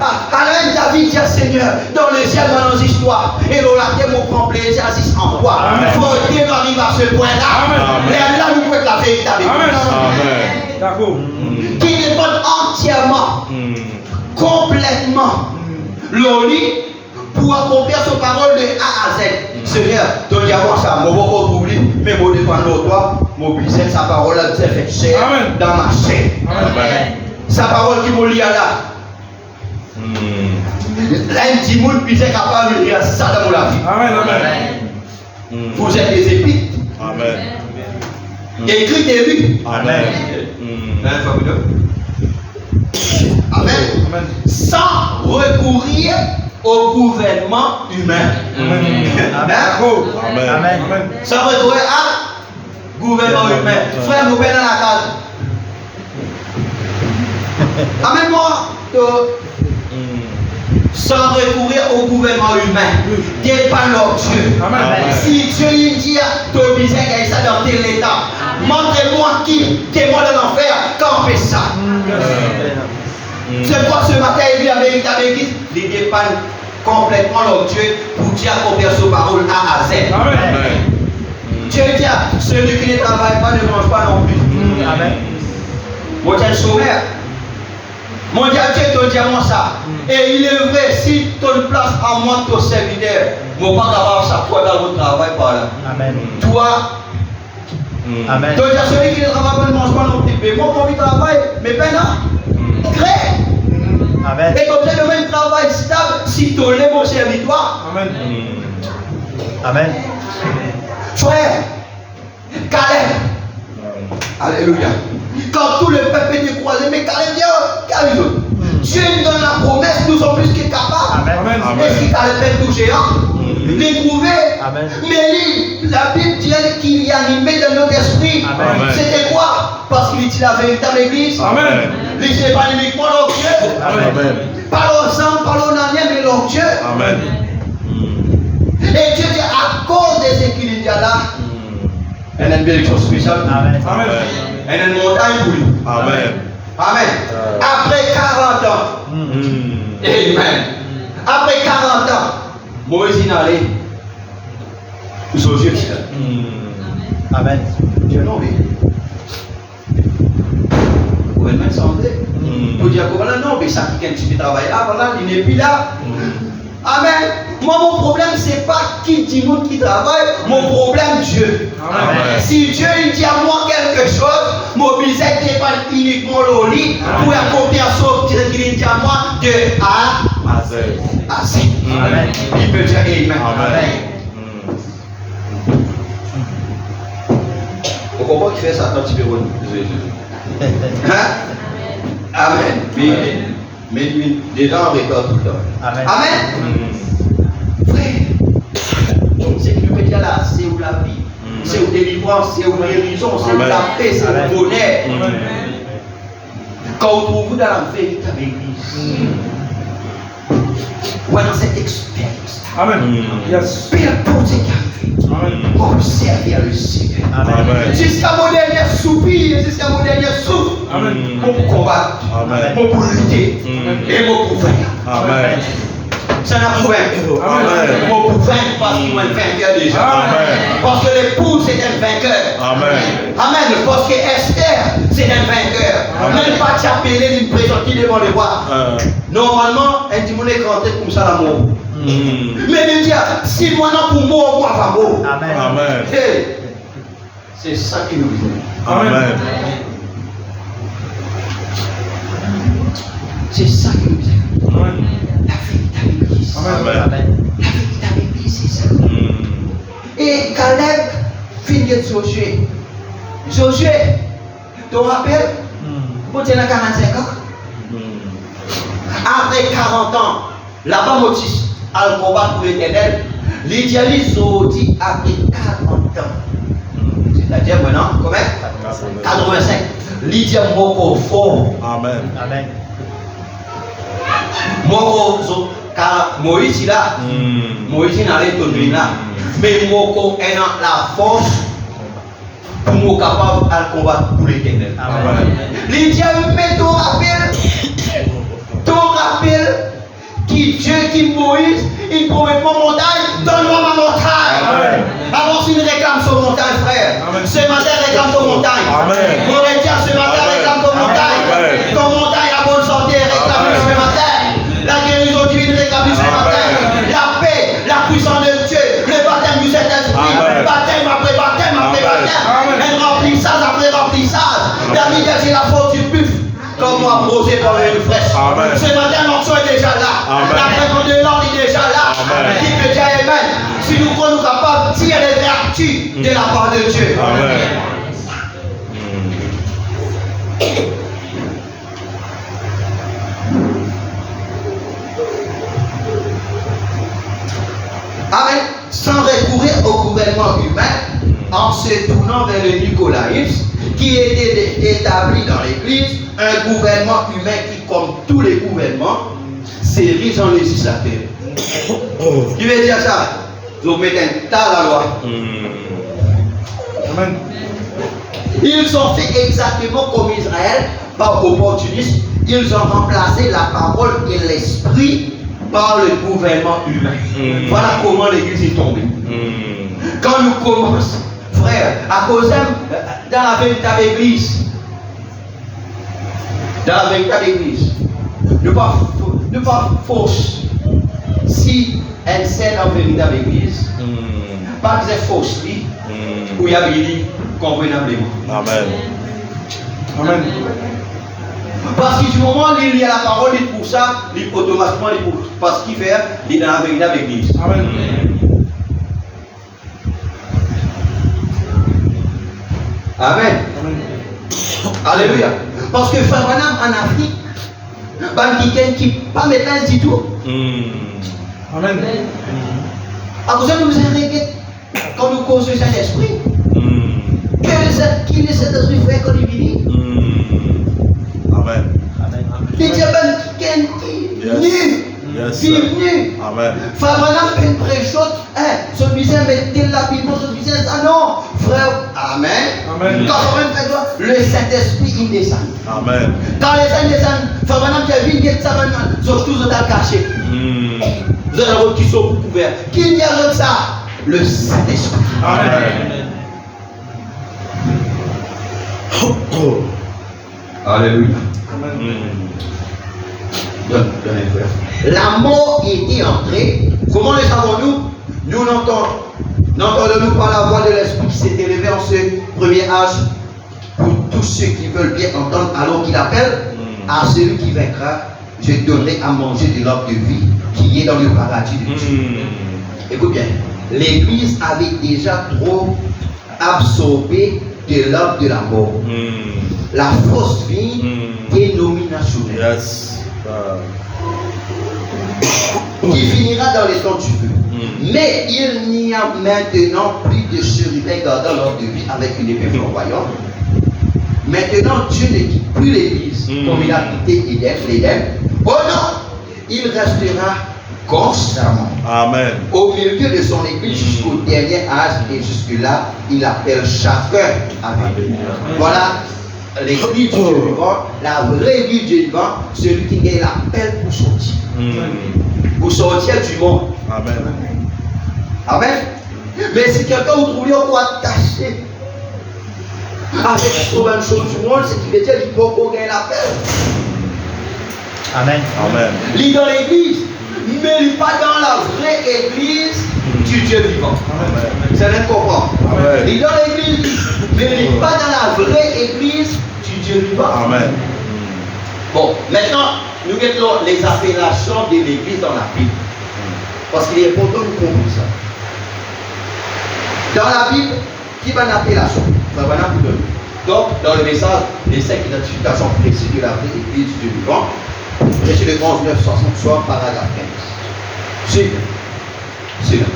Alors David dit Seigneur, dans le ciel, dans nos histoires, et l'on a mon prend plaisir à en toi. Il faut que nous arrivions à ce point-là. Et là, nous pouvons être la véritable église. D'accord. Qui dépend entièrement, complètement, l'ONI pour accomplir son parole de A à Z. Seigneur, ton diamant, ça, mon beau oublie, mais mon dépendant de toi, mon business, sa parole, elle s'est fait chair dans ma chair. Sa parole qui m'a lié là. Là, un petit monde qui est capable de lire ça dans la vie. Vous êtes des épîtres. Écrit et lu. Amen. Sans recourir au gouvernement humain. Sans recourir à gouvernement humain. Frère, vous venez dans la case. Amène-moi. Sans recourir au gouvernement humain. Dépanne leur Dieu. Si Dieu il dit à ton visage qu'il ça dans tel état, montrez-moi qui témoin de l'enfer, campez ça. C'est quoi ce matin il vient avec l'église, il dépanne complètement leur Dieu pour dire accomplir sa parole A à Z. Dieu dit à celui qui ne travaille pas ne mange pas non plus. Moi j'ai le sommaire. Mon Dieu, ton diamant ça. Et il est vrai, si tu as une place en moi, ton serviteur, mon pas d'avoir ça, toi dans votre travail par là. Toi, ton Dieu, celui qui ne travaille pas ne mange pas non plus. Mais moi, mon travail, mais ben non, crée. Et comme ça, le même travail stable, si tu lèves mon serviteur. Frère, Caleb. Alléluia. Quand tout le peuple est décroisé, mais Caleb dit, Dieu nous donne la promesse, nous sommes plus que capables. Est-ce qu'il a le peuple tout géant? Les trouver. Mais lui, la Bible dit qu'il y a animé dans notre esprit. C'était quoi? Parce qu'il dit la véritable église. Il dit pas uniquement leur Dieu. Pas au sang, pas au rien, mais leur Dieu. Et Dieu dit à cause de ce qu'il y a là, elle a une bénédiction spéciale. Elle a une montagne pour lui. Amen. Après 40 ans. Amen. Après 40 ans, Moïse est allé aux yeux. Amen. Dieu non, oui. Vous pouvez même sembler. Vous dire que voilà, non, mais ça qui vient de travailler là, voilà, il n'est plus là. Amen. Moi, mon problème, c'est pas qui dit monde qui travaille, mon problème, Dieu. Si Dieu il dit à moi quelque chose, mon business n'est pas uniquement le lit pour accomplir ce qu'il dit à moi de A à Z. Il peut dire Amen. comment il fait ça quand tu peux revenir? Hein? Amen. Mais déjà on répète tout le temps. Amen. Amen. Frère, c'est que le média là, c'est où la vie, c'est où délivrance, c'est où guérison, c'est où la paix, c'est où le bonheur. Quand vous trouvez dans la véritable église, ouais, dans cette expérience, Amen. Yes. peu importe ce qui arrive, observez le Seigneur. Amen. Jusqu'à mon dernier soupir, jusqu'à mon dernier souffle, Amen. mon pour combattre, Amen. mon pour lutter, et mon pour vaincre. Amen. Ça n'a pas vaincre. Amen. Mon pour vaincre parce qu'il m'a vainqueur déjà. Amen. Parce que l'épouse c'est un vainqueur. Amen. Amen. Parce que Esther c'est un vainqueur. Même pas t'appeler d'une présenter devant le roi. Normalement, un démon est rentré comme ça l'amour. Mais il dit, si moi non pour moi, moi va mourir. Amen. Amen. Hey, c'est ça qui nous dit. Amen. C'est ça qui nous dit. Amen. La véritable église. Amen. Amen. Amen. La véritable église, c'est ça. Et Caleb finit de Josué. Josué, tu te rappelles? Quand tu es dans 45 ans, après 40 ans, là-bas, Motis a le combat pour l'éternel. L'idéaliste dit après 40 ans. C'est-à-dire maintenant, combien? 85. Lydia Moko fort. Amen. Amen. Moko, car Moïse là, Moïse n'a rien donné là. Mais Moko est dans la force pour nous capable de combattre pour l'éternel. Amen. Lydia, mais ton rappel qui Dieu, qui Moïse, il promet mon montagne, donne-moi ma montagne. Amen. Avance une réclame sur montagne, frère. Amen. Ce matin, réclame ton montagne. Amen. Mon chrétien, ce matin, Amen. réclame ton montagne. Amen. Ton montagne, la bonne santé, réclame Amen. ce matin. La guérison divine, réclame ce Amen. matin. La paix, la puissance de Dieu, le baptême du Saint-Esprit, Amen. baptême après baptême après Amen. baptême, un remplissage après remplissage. David a dit la faute du buffle. Comme moi, posé par une fraîche. Amen. Ce matin, l'onction est déjà là. Amen. La présence de l'ordre est déjà là. Amen. Qui peut dire Amen. Si nous sommes capables de tirer les vertus de la part de Dieu. Amen. Amen. Sans recourir au gouvernement humain, en se tournant vers le nicolaïsme, qui était établi dans l'Église, un gouvernement humain qui, comme tous les gouvernements, s'érige en législateur. Qui veut dire ça? Vous mettez un tas à la loi. Amen. Ils ont fait exactement comme Israël, par opportunisme. Ils ont remplacé la parole et l'esprit par le gouvernement humain. Voilà comment l'Église est tombée. Quand nous commençons, frère, à cause dans la véritable Église, ne pas fausse. Si elle sert dans la véritable Église, pas de fausse, où il y a dit convenablement. Amen. Amen. Parce que du moment où il y a la parole, il pour ça, il automatiquement, il pour parce qu'il fait, il est dans la véritable Église. Amen. Amen. Amen. Alléluia. Parce que frère Branham en Afrique, quelqu'un qui pas médecin du tout, Amen. à cause de nous arrêter quand nous causons Saint-Esprit, qu'il est Saint-Esprit frère quand il vit. Amen. Amen. Il dit quelqu'un qui est venu. Yes, Qui est sir. venu. Amen. Frère Branham fait une prêchote. Son misère mettez la Bible, son misère. Ah non, frère. Amen. Amen. Quand on même fait quoi, le Saint-Esprit il descend. Amen. Quand les saints descendent, frère Branham qui a vu qu'il ça maintenant, sont tous dans le cachet. Vous avez un qui sont couverts. Qui dit avec ça? Le Saint-Esprit. Amen. Alléluia. Amen. Donnez, frère. La mort était entrée. Comment le savons-nous? Nous n'entendons-nous pas la voix de l'Esprit qui s'est élevé en ce premier âge pour tous ceux qui veulent bien entendre, alors qu'il appelle à celui qui vaincra, je donnerai à manger de l'arbre de vie qui est dans le paradis de Dieu. Écoute bien, l'Église avait déjà trop absorbé de l'ordre de la mort. La fausse vie dénominationnelle. Yes. Qui finira dans les temps du feu. Mais il n'y a maintenant plus de chérubins gardant l'ordre de vie avec une épée flamboyante. Maintenant, Dieu ne quitte plus l'Église comme il a quitté l'Éden. Oh non, il restera constamment au milieu de son Église jusqu'au dernier âge, et jusque-là, il appelle chacun avec lui. Voilà l'Église du Dieu vivant, la vraie Église du Dieu vivant, celui qui est l'appel pour sortir. Pour sortir du monde. Amen. Amen. Mais si quelqu'un vous trouve encore attaché avec trop bonne chose du monde, c'est qu'il veut dire qu'il faut qu'on gagne l'appel. Amen. Amen. Il est dans l'église, mais il n'est pas dans la vraie église du Dieu vivant. C'est rien de comprendre. Il est dans l'église, mais il n'est pas dans la vraie église du Dieu vivant. Amen. Bon, maintenant, nous mettons les appellations de l'église dans la Bible. Parce qu'il est important de comprendre ça. Dans la Bible, qui va une appellation? Ça va une donner. Donc, dans le message, les 5 identifications précises de la vraie église du Dieu vivant, c'est sur le 11 963, paragraphe 15. C'est là.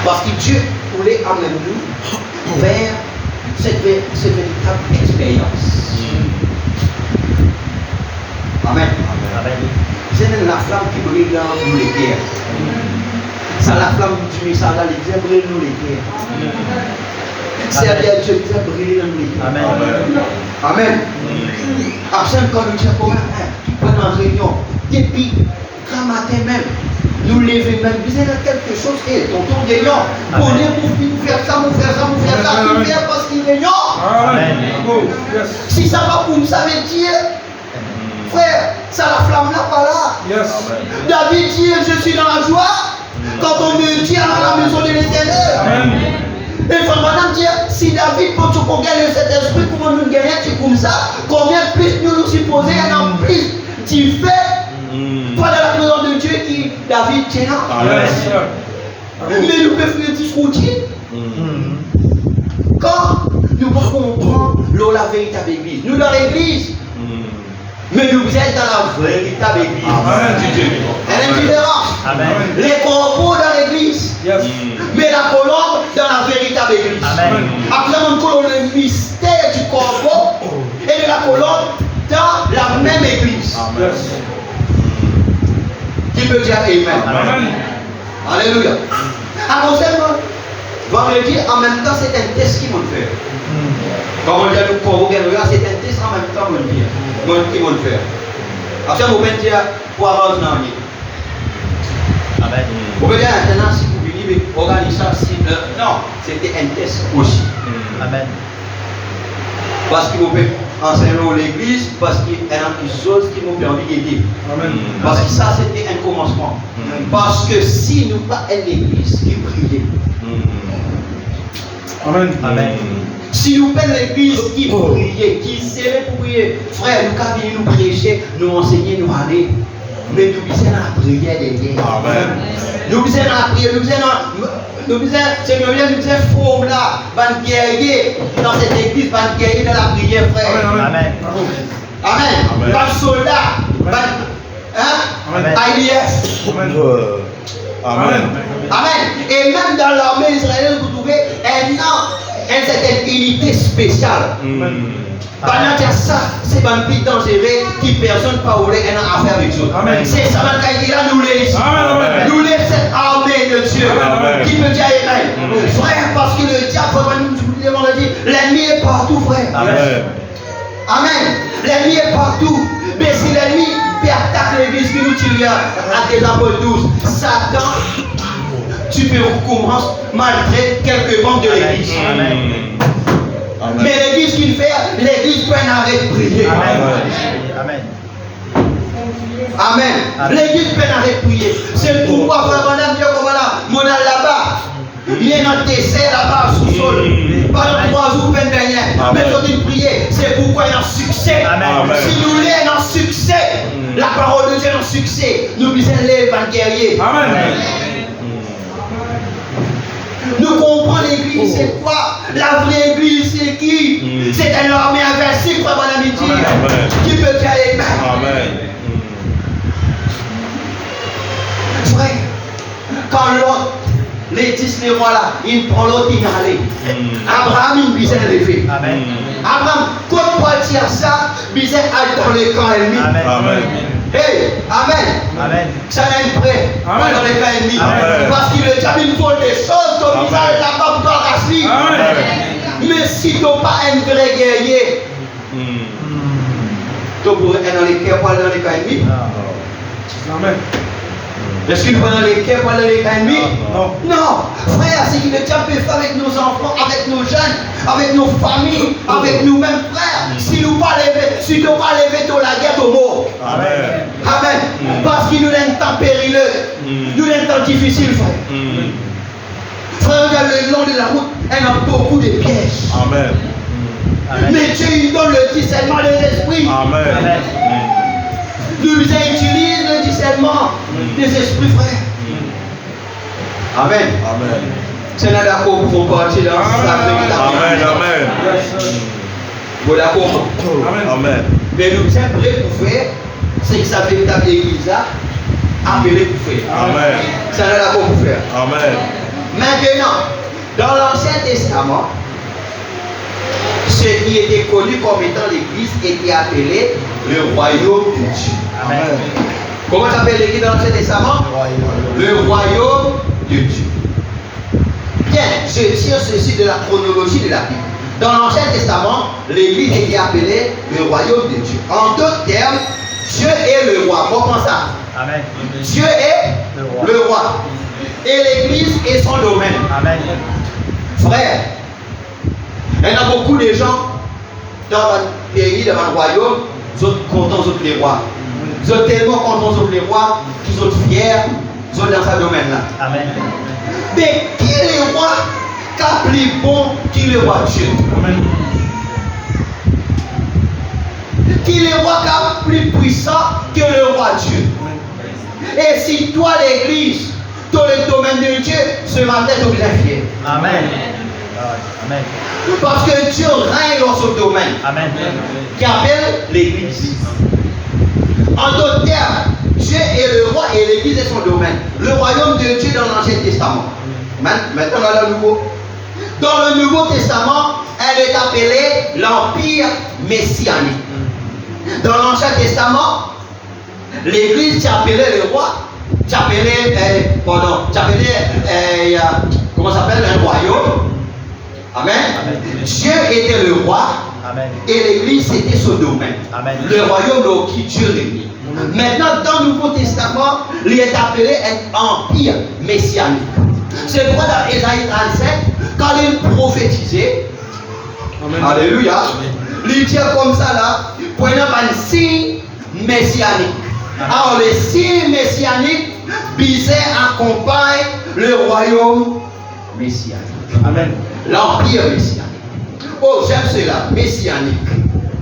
Parce que Dieu voulait amener nous vers cette véritable expérience. Amen. C'est la flamme qui brille dans nous les guerres. C'est la flamme du message, elle dit brille nous les guerres. C'est-à-dire Dieu dit briller dans nous les guerres. Amen. Amen. Après, quand nous disons comment pendant la réunion, depuis grand matin même, nous lever même, vous avez quelque chose, et tonton gagnant, pour dire vous faire ça, vous faire ça, vous faire ça, vous faire parce qu'il est gagnant. Amen. Si ça va pour nous, ça veut dire, frère, ça la flamme là, pas là. Yes. David dit, je suis dans la joie quand on me dit à la maison de l'Éternel. Amen. Et il faut maintenant dire, si David peut tout gagner cet esprit, comment nous gagner comme ça, combien plus nous nous supposons, et en plus, tu fais pas de la présence de Dieu qui David tient là. Amen. Mais nous pouvons faire discuter. Quand nous comprendre la véritable église, nous dans l'église, mais nous êtes dans la véritable église. Amen. Elle est différente. Amen. Les corbeaux dans l'église, Yes. mais la colombe dans la véritable église. Amen. Après, on colombe le mystère du corbeau et de la colombe dans la même église. Amen. Qui peut dire Amen? Amen. Alléluia. Alors, vendredi, en même temps, c'est un test qui m'a fait. Comme on dit à nous, c'est un test en même temps, qui m'a fait. Après, on peut dire, pour avoir un ami. Amen. Vous pouvez dire maintenant, si vous voulez organiser ça, non, c'était un test aussi. Amen. Parce qu'il vous peut enseigner l'église, parce qu'il y a une chose qui nous permet d'aider. Amen. Parce que ça, c'était un commencement. Parce que si nous pas une église qui priait, Amen. Amen. si nous pas l'église qui priait, qui serrait pour prier, frère, nous quand venir nous prêcher, nous enseigner, nous aller. Mais nous sommes dans la prière des guerres. Amen. Nous sommes dans la prière, nous sommes dans nous sommes forme là, van guerrier dans cette église, van guerrier dans la prière, frère. Amen. Amen. Van soldat, van IDF. Amen. Amen. Amen. Et même dans l'armée israélienne, vous trouvez une certaine unité spéciale. Pendant que ça, c'est un pays dangereux qui personne pas voulu en affaire avec eux. Amen. C'est ça, nous les Amen. nous les cette armée de Dieu Amen. qui peut dire Amen. Frère, parce que le diable, l'ennemi est partout, frère. Amen. Amen. L'ennemi est partout. Mais si l'ennemi peut attaquer l'église qui nous tire à Désambre 12, Satan, tu peux recommencer malgré quelques membres de l'église. Amen. Mais l'église qu'il fait, l'église peut en arrêter de prier. Amen. Amen. L'église peut en arrêter de prier. C'est pourquoi, frère, madame, Dieu, comme là, mon là-bas. Il y a un dessert là-bas sous le sol. Pendant 3 jours, peine dernière. Mais faut dire prier. C'est pourquoi il y a un succès. Amen. Si nous voulons un succès, la parole de Dieu est un succès. Nous besoin les guerriers. Amen. Nous comprenons l'église, c'est quoi? La vraie église, c'est qui? C'est un homme invincible, frère, mon amitié, qui peut dire Amen. Amen. Frère, quand l'autre, les 10 les rois là, il prend l'autre, il allait. Abraham, il visait levé. Amen. Abraham, quand Paul tire ça, il visait aller dans le camp ennemi. Amen. Hey, Amen. Amen. Ça n'est prêt dans les camps ennemis. Amen. Parce qu'il le diable, il faut des choses comme Amen. ça, là-bas, pour racine. Amen. Mais si tu n'as pas un vrai guerrier, tu pourrais être dans les cœurs, pas dans les camps ennemis. Amen. Est-ce qu'il va dans les cœurs, pas dans les camps ennemis? Non. Non. Frère, c'est que le diable peut faire avec nos enfants, avec nos jeunes, avec nos familles, avec nous-mêmes, frère. Si nous pas lever, si tu n'as pas levé, tu as la guerre au mort. Amen. Amen. Parce qu'il nous a un temps périlleux, nous a un temps difficile, frère. Frère, regarde le long de la route, il y a beaucoup de pièges. Amen. Mais Dieu, il donne le discernement des esprits. Amen. Nous utilise le discernement des esprits, frère. Amen. Amen. C'est là d'accord pour partir dans sa véritable. Amen. Amen. Vous d'accord? Amen. Mais nous sommes prêts pour faire ce que sa véritable église a appelé pour faire. Amen. C'est là d'accord pour faire. Amen. Maintenant, dans l'Ancien Testament, ce qui était connu comme étant l'église était appelé le royaume de Dieu. Amen. Comment s'appelle l'église dans l'Ancien Testament? Le royaume de Dieu. Bien, je tire ceci de la chronologie de la Bible. Dans l'Ancien Testament, l'église était appelée le royaume de Dieu. En d'autres termes, Dieu est le roi. Comprends ça? Amen. Dieu est le roi. Et l'église est son domaine. Amen. Frère, il y a beaucoup de gens dans notre pays, dans notre royaume, ils sont contents de les rois. Ils sont tellement contents de les rois qu'ils sont fiers, ils sont dans ce domaine-là. Amen. Mais qui est le roi qui a plus bon que le roi Dieu? Amen. Qui est le roi qui a plus puissant que le roi Dieu? Et si toi, l'église, dans le domaine de Dieu, ce matin, tu es fier. Amen. Amen. Parce que Dieu règne dans ce domaine. Amen. Qui appelle l'église. En d'autres termes, Dieu est le roi et l'église est son domaine. Le royaume de Dieu dans l'Ancien Testament. Maintenant, dans le Nouveau. Dans le Nouveau Testament, elle est appelée l'Empire messianique. Dans l'Ancien Testament, l'église s'appelait le roi, s'appelait, comment ça s'appelle, un royaume. Amen. Amen. Dieu était le roi. Amen. Et l'église, c'était son domaine. Amen. Le royaume dans qui Dieu régnait. Maintenant, dans le Nouveau Testament, il est appelé un empire messianique. C'est pourquoi dans Ésaïe 37, quand il prophétisait, alléluia, il dit comme ça là, prenant un signe messianique. Alors, le signe messianique, Bizet accompagne le royaume messianique. Amen. L'empire messianique. Oh, j'aime cela, messianique.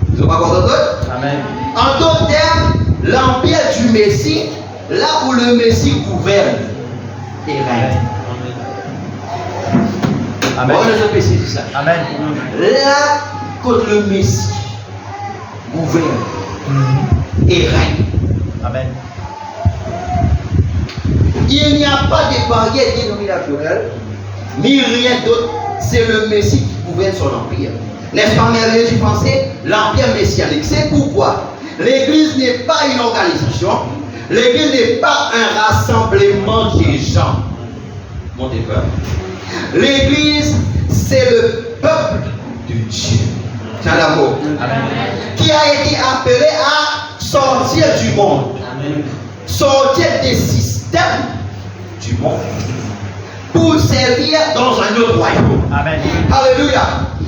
Vous n'avez pas compris? Amen. En d'autres termes, l'empire du Messie, là où le Messie gouverne et règne. Amen. Bon, je précise ça. Amen. Là, quand le Messie gouverne et règne, Amen. il n'y a pas de barrière dénominationnelle, ni rien d'autre. C'est le Messie qui gouverne son empire. N'est-ce pas merveilleux d'y penser? L'empire messianique. C'est pourquoi l'église n'est pas une organisation. L'église n'est pas un rassemblement des gens. Mon Dieu. L'église, c'est le peuple de Dieu. C'est l'amour. Qui a été appelé à sortir du monde. Sortir des systèmes du monde. Pour servir dans un autre royaume. Amen. Alléluia.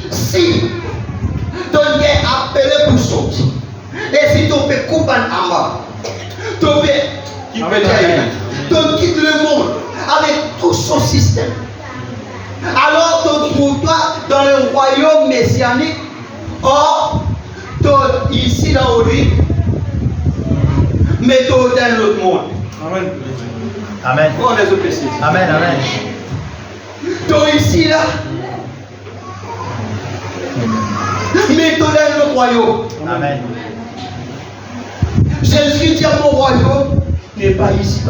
Si tu es appelé pour sortir, et si tu peux couper un amas, tu quittes le monde avec tout son système. Alors tu trouves-toi dans le royaume messianique. Or, tu ici dans aujourd'hui, mais tu es dans l'autre monde. Amen. Amen. On est au péché. Amen. Amen. Donc ici, là, mettons dans le royaume. Amen. Jésus dit mon royaume n'est pas ici.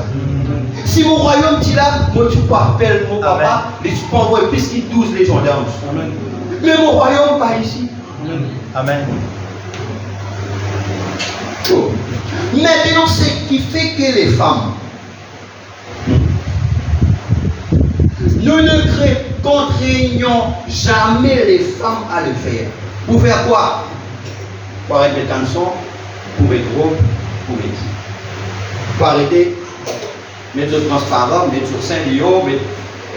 Si mon royaume dit là, moi tu peux appeler mon papa, et tu peux envoyer plus que 12 légendaires. Amen. Mais mon royaume pas ici. Amen. Oh. Maintenant, ce qui fait que les femmes, nous ne contraignons jamais les femmes à le faire. Pour faire quoi? Pour arrêter les cançons, pour mettre robe, pour mettre. Pour arrêter, mettre sur transparent, mettre sur Saint-Léo,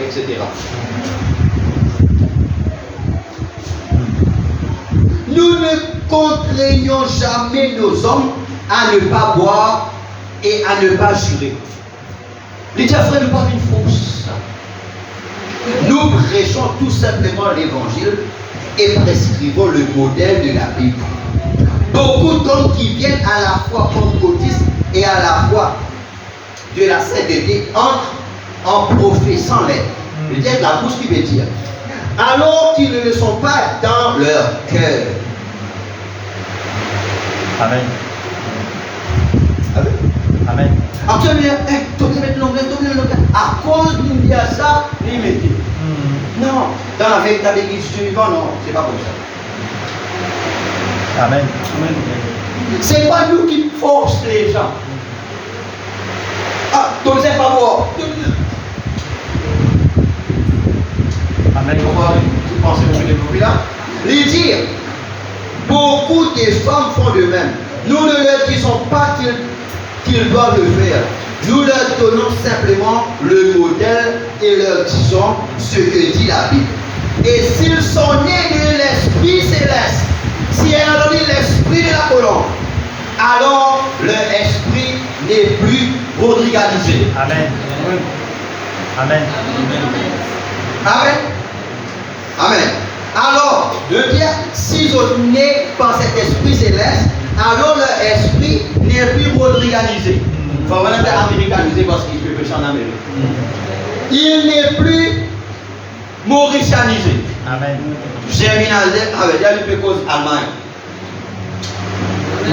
etc. Nous ne contraignons jamais nos hommes à ne pas boire et à ne pas jurer. Les dieux frères, nous parlons une fausse. Nous prêchons tout simplement l'évangile et prescrivons le modèle de la Bible. Beaucoup d'hommes qui viennent à la fois pentecôtistes et à la fois de la sainteté entrent en professant l'air. C'est-à-dire la bouche qui veut dire. Alors qu'ils ne le sont pas dans leur cœur. Amen. Amen. Amen. À cause d'une dit à ça, il mettait. Non, dans la véritable église suivante, non, c'est pas comme ça. Amen. C'est pas nous qui forçons les gens. Ah, tu ne sais pas moi. Amen. Tu penses que je vais développer là? Les dire, beaucoup de femmes font de même. Nous ne leur disons pas qu'ils doivent le faire. Nous leur donnons simplement le modèle et leur disons ce que dit la Bible. Et s'ils sont nés de l'Esprit céleste, si elle a donné l'esprit de la colombe, alors leur esprit n'est plus rodrigalisé. Amen. Amen. Amen. Amen. Alors, de dire, s'ils sont nés par cet esprit céleste, alors leur esprit n'est plus rodrigalisé. Il faut vraiment être américanisé parce qu'il peut pêcher en Amérique. Il n'est plus mauritianisé. Amen. Germinalisé avec des cause Allemagne.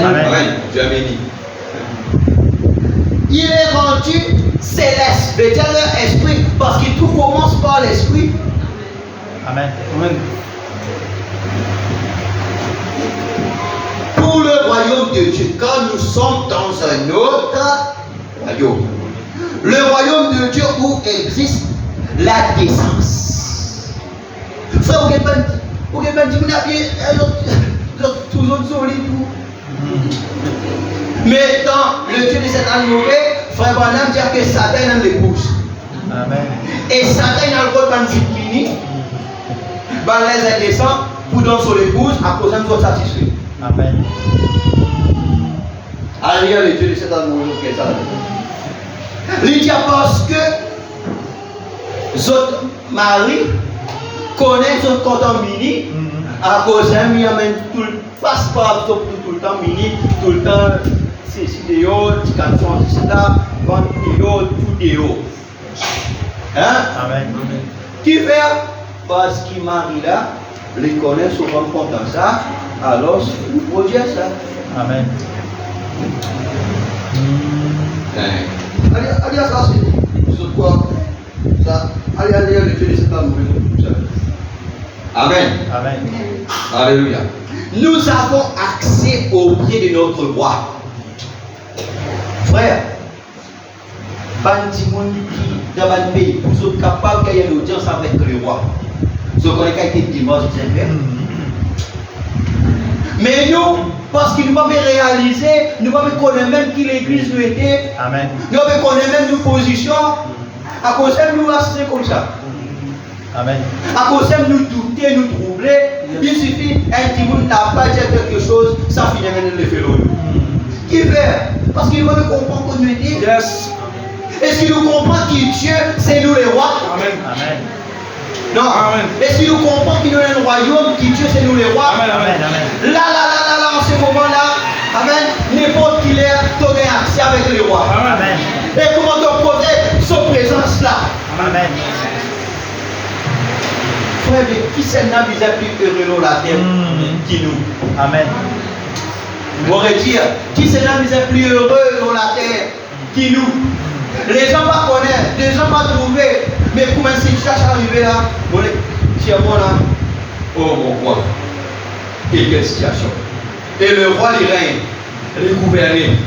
Amen. Amen. Germanie. Il est rendu céleste, c'est-à-dire leur esprit, parce que tout commence par l'esprit. Amen. Amen. Pour le royaume de Dieu, quand nous sommes dans un autre royaume, le royaume de Dieu où existe la décence. Frère, vous avez dit, vous avez toujours solide. Mais dans le Dieu de cette année mauvais, frère Branham dit que Satan a l'épouse. Amen. Et Satan a le rôle de discipliner, les indécents pour donner son épouse à cause de notre satisfait. Amen. Alléluia, le Dieu de cette année mauvais, que ça. Il dit parce que votre mari connaît son compte mini à cause d'un mi amène tout le passeport tout le temps mini, tout le temps c'est vidéo, canson, c'est là, vente vidéo, tout vidéo. Hein? Amen. Qui fait? Parce qu'il marie là, les connaît souvent content ça, alors vous pouvez dire ça. Amen. Allez, ça c'est quoi? Ça, allez, le Dieu de cet amour. Amen. Amen. Alléluia. Nous avons accès auprès de notre roi. Frère, Bandimoun qui dans le pays, vous êtes capable de gagner l'audience avec le roi. Vous connaissez qu'il y a dimanche, mais nous, parce qu'il nous va réaliser, nous va connaître même qui l'église nous était. Amen. Nous va connaître même nos positions. À cause de nous, c'est comme ça. Amen. À cause de nous douter, nous troubler, il suffit un petit monde n'a pas dit quelque chose, ça finit même de le faire. Qui fait? Parce qu'il va comprendre qu'on nous dit. Yes. Est-ce qu'il nous comprend que Dieu, c'est nous les rois? Amen. Amen. Non. Amen. Est-ce qu'il nous comprend qu'il nous est un royaume, que Dieu, c'est nous les rois? Amen. Amen. Amen. Là, en ce moment-là, amen, n'importe qui est, tu as accès avec les rois. Amen. Et comment tu connais son présence là? Amen. Frère, mais qui c'est n'a plus heureux dans la terre qui nous? Amen. On pourrait dire, qui c'est n'a plus heureux dans la terre qui nous? Les gens pas connaissent, les gens pas trouver. Mais comment si tu cherches à arriver là? Bon, tiens-moi là. Oh mon roi. Et quelle situation. Et le roi, il règne. Il gouverne.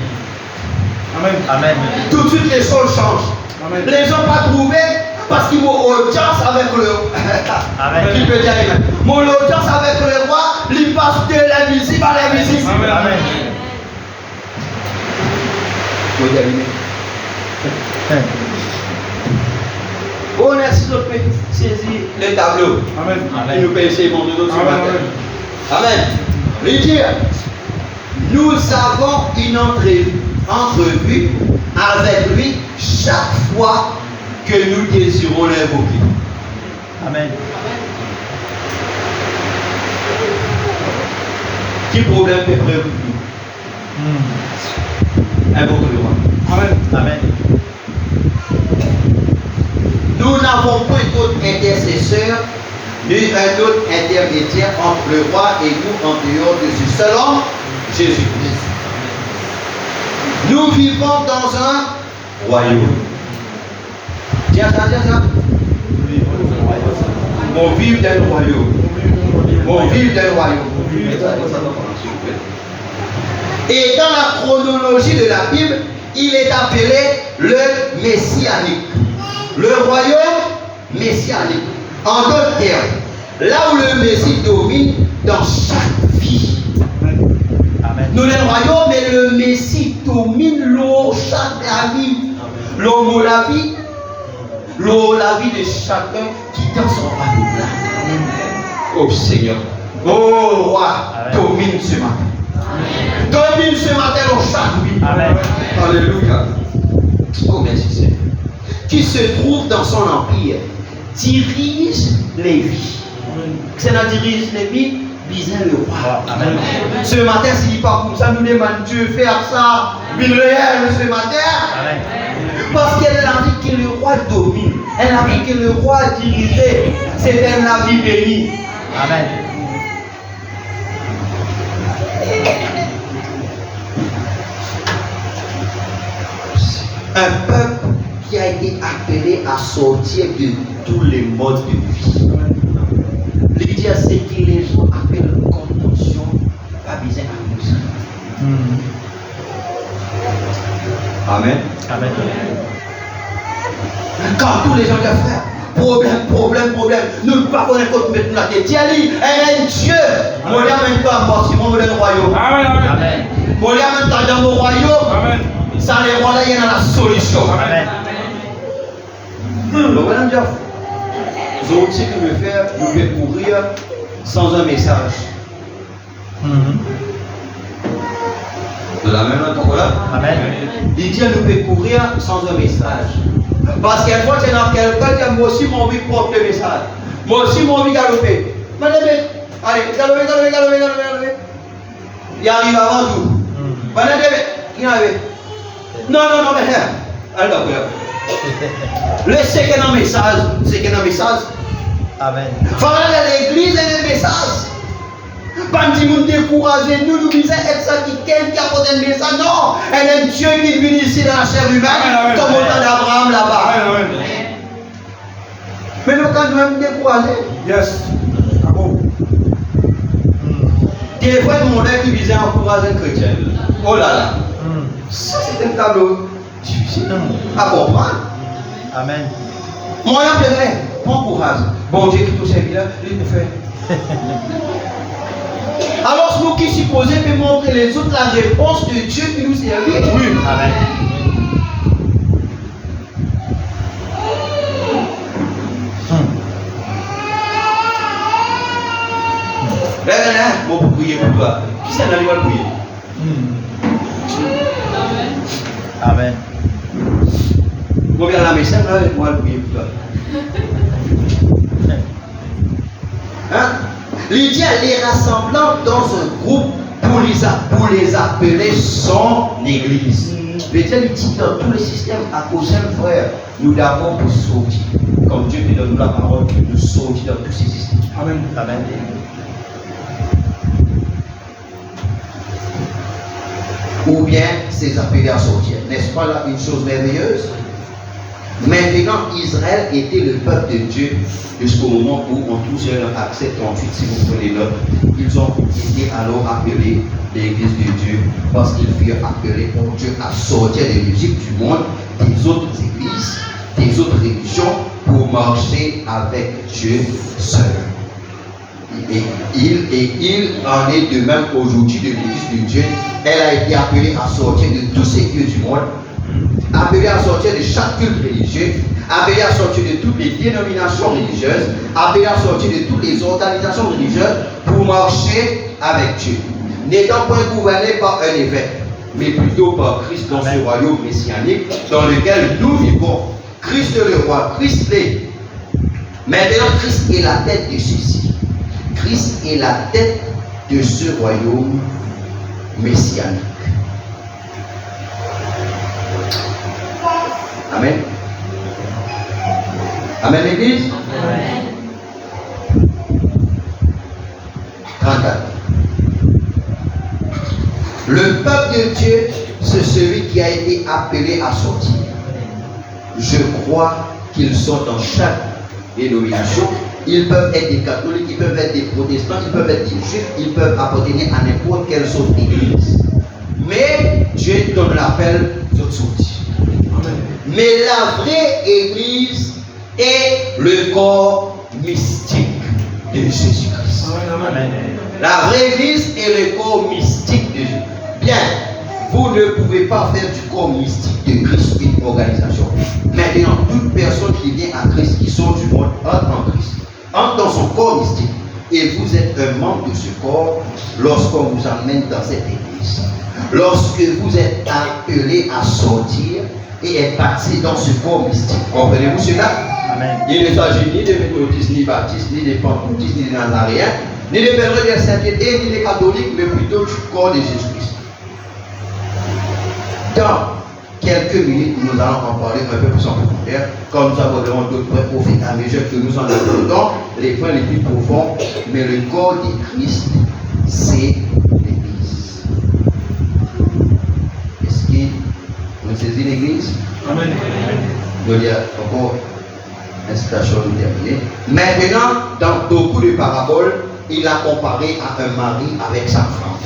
Amen. Amen. Tout de suite, les choses changent. Amen. Les gens pas trouvé parce qu'ils ont audience avec le roi. Amen. Qui peut dire amen. Mon audience avec le roi, il passe de l'invisible à l'invisible. Amen. Amen. Faut y arriver. On a saisi le tableau. Amen. Amen. Il nous paye ses bons de notre Amen. matin. Amen. Lydia, nous avons une entrevue avec lui chaque fois que nous désirons l'invoquer. Amen. Quel problème peut prévoir invoque le roi. Amen. Amen. Nous n'avons point d'autre intercesseur, ni un autre intermédiaire entre le roi et nous en dehors de ce seul homme, Jésus-Christ. Nous vivons dans un royaume. Tiens ça. On vit dans le royaume. On vit dans le royaume. Et dans la chronologie de la Bible, il est appelé le messianique. Le royaume messianique. En d'autres termes, là où le Messie domine dans chaque vie. Amen. Nous le royaume, mais le Messie domine chaque vie. L'homme la vie de chacun qui dans son royaume. Oh Seigneur, oh roi, domine ce matin. Domine ce matin dans chaque vie. Amen. Alléluia. Oh merci Seigneur. Qui se trouve dans son empire, dirige les vies. C'est la dirige les vies, disait le roi. Amen. Ce matin, s'il n'est pas comme ça, nous demandons Dieu faire ça. Il réel ce matin. Amen. Parce qu'elle a dit que le roi domine. Elle a dit que le roi dirigeait. C'est un vie béni. Amen. Un peuple qui a été appelé à sortir de tous les modes de vie. L'idée, c'est que les gens appellent contention, pas besoin à nous. Amen. Amen. Quand tous les gens disent, frère, problème, nous ne pas connaître comment mettre la tête. Tiens, elle est un Dieu. Mon Dieu, même pas moi, si mon royaume. Amen. Amen. Mon Dieu, même pas dans mon royaume. Amen. Ça, les rois là, il y a la solution. Amen. Le bonhomme dit, vous aussi que me faire, vous pouvez courir sans un message. De la même manière, là. Amen. Il dit, nous pouvons courir sans un message. Parce qu'une fois, c'est dans quelqu'un qui a moi aussi mon envie de porter le message. Moi aussi mon envie de galoper. Allez, galoper. Il arrive avant tout. Il arrive. Non, mais allez, laissez qu'il y ait un message. C'est qu'il y a un message. Amen. Voilà l'église et les messages. Pas de monde découragé, nous disons être ça qui apporte un message. Non, elle est un Dieu qui vient ici dans la chair humaine, comme au temps d'Abraham là-bas. Amen. Mais nous, quand nous sommes découragés, Yes. Ah bon. des fois, le monde qui visait à encourager un chrétien. Oh là là. Ça, c'est un tableau difficile à comprendre. Amen. Moi, je dirais, bon courage. Bon Dieu qui touche la vie, il le fait. Alors, nous qui supposons peut montrer les autres la réponse de Dieu qui nous servit. Oui. Amen. Moi, pour prier pour toi. Qui c'est qui va prier? Amen. Moi, viens à la maison, là, moi, je vais prier pour toi. Hein? Lydia les rassemblant dans un groupe pour les appeler son église. L'Éternel dit dans tous les systèmes, à cause d'un frère, nous l'avons pour sortir. Comme Dieu nous donne la parole, nous sortir dans tous ces systèmes. Amen. Amen. Ou bien c'est appelé à sortir. N'est-ce pas là une chose merveilleuse? Maintenant, Israël était le peuple de Dieu jusqu'au moment où on touche leur accès 38, si vous prenez note. Ils ont été alors appelés l'Église de Dieu parce qu'ils furent appelés pour Dieu à sortir de l'Égypte du monde, des autres églises, des autres religions, pour marcher avec Dieu seul. Et il en est de même aujourd'hui de l'Église de Dieu. Elle a été appelée à sortir de tous ces dieux du monde, appelée à sortir de chaque culte religieux, appelée à sortir de toutes les dénominations religieuses, appelée à sortir de toutes les organisations religieuses pour marcher avec Dieu. N'étant point gouverné par un évêque, mais plutôt par Christ dans ce royaume messianique dans lequel nous vivons. Christ le roi, Christ l'est. Maintenant, Christ est la tête de ceci. Christ est la tête de ce royaume messianique. Amen. Amen, l'Église. Amen. 34. Le peuple de Dieu, c'est celui qui a été appelé à sortir. Je crois qu'ils sont dans chaque dénomination. Ils peuvent être des catholiques, ils peuvent être des protestants, ils peuvent être des juifs, ils peuvent appartenir à n'importe quelle autre église. Mais Dieu donne l'appel de sortir. Mais la vraie église est le corps mystique de Jésus-Christ. Amen. La vraie église est le corps mystique de Jésus. Bien, vous ne pouvez pas faire du corps mystique de Christ une organisation. Maintenant, toute personne qui vient à Christ, qui sort du monde, entre en Christ, entre dans son corps mystique. Et vous êtes un membre de ce corps lorsqu'on vous emmène dans cette église. Lorsque vous êtes appelé à sortir et être baptisé dans ce corps mystique. Comprenez-vous cela? Amen. Il ne s'agit ni des méthodistes, ni baptistes, ni des pentecôtistes, ni des nazariens, ni des pèlerins de la sainteté, ni des catholiques, mais plutôt du corps de Jésus-Christ. Dans quelques minutes, nous allons en parler un peu plus en profondeur, quand nous aborderons d'autres points au fur et à mesure que nous en abordons les points les plus profonds, mais le corps de Christ, c'est l'Église. Est-ce que vous saisissez l'Église? Amen. Je vais dire encore une citation terminée. Maintenant, dans beaucoup de paraboles, il a comparé à un mari avec sa femme.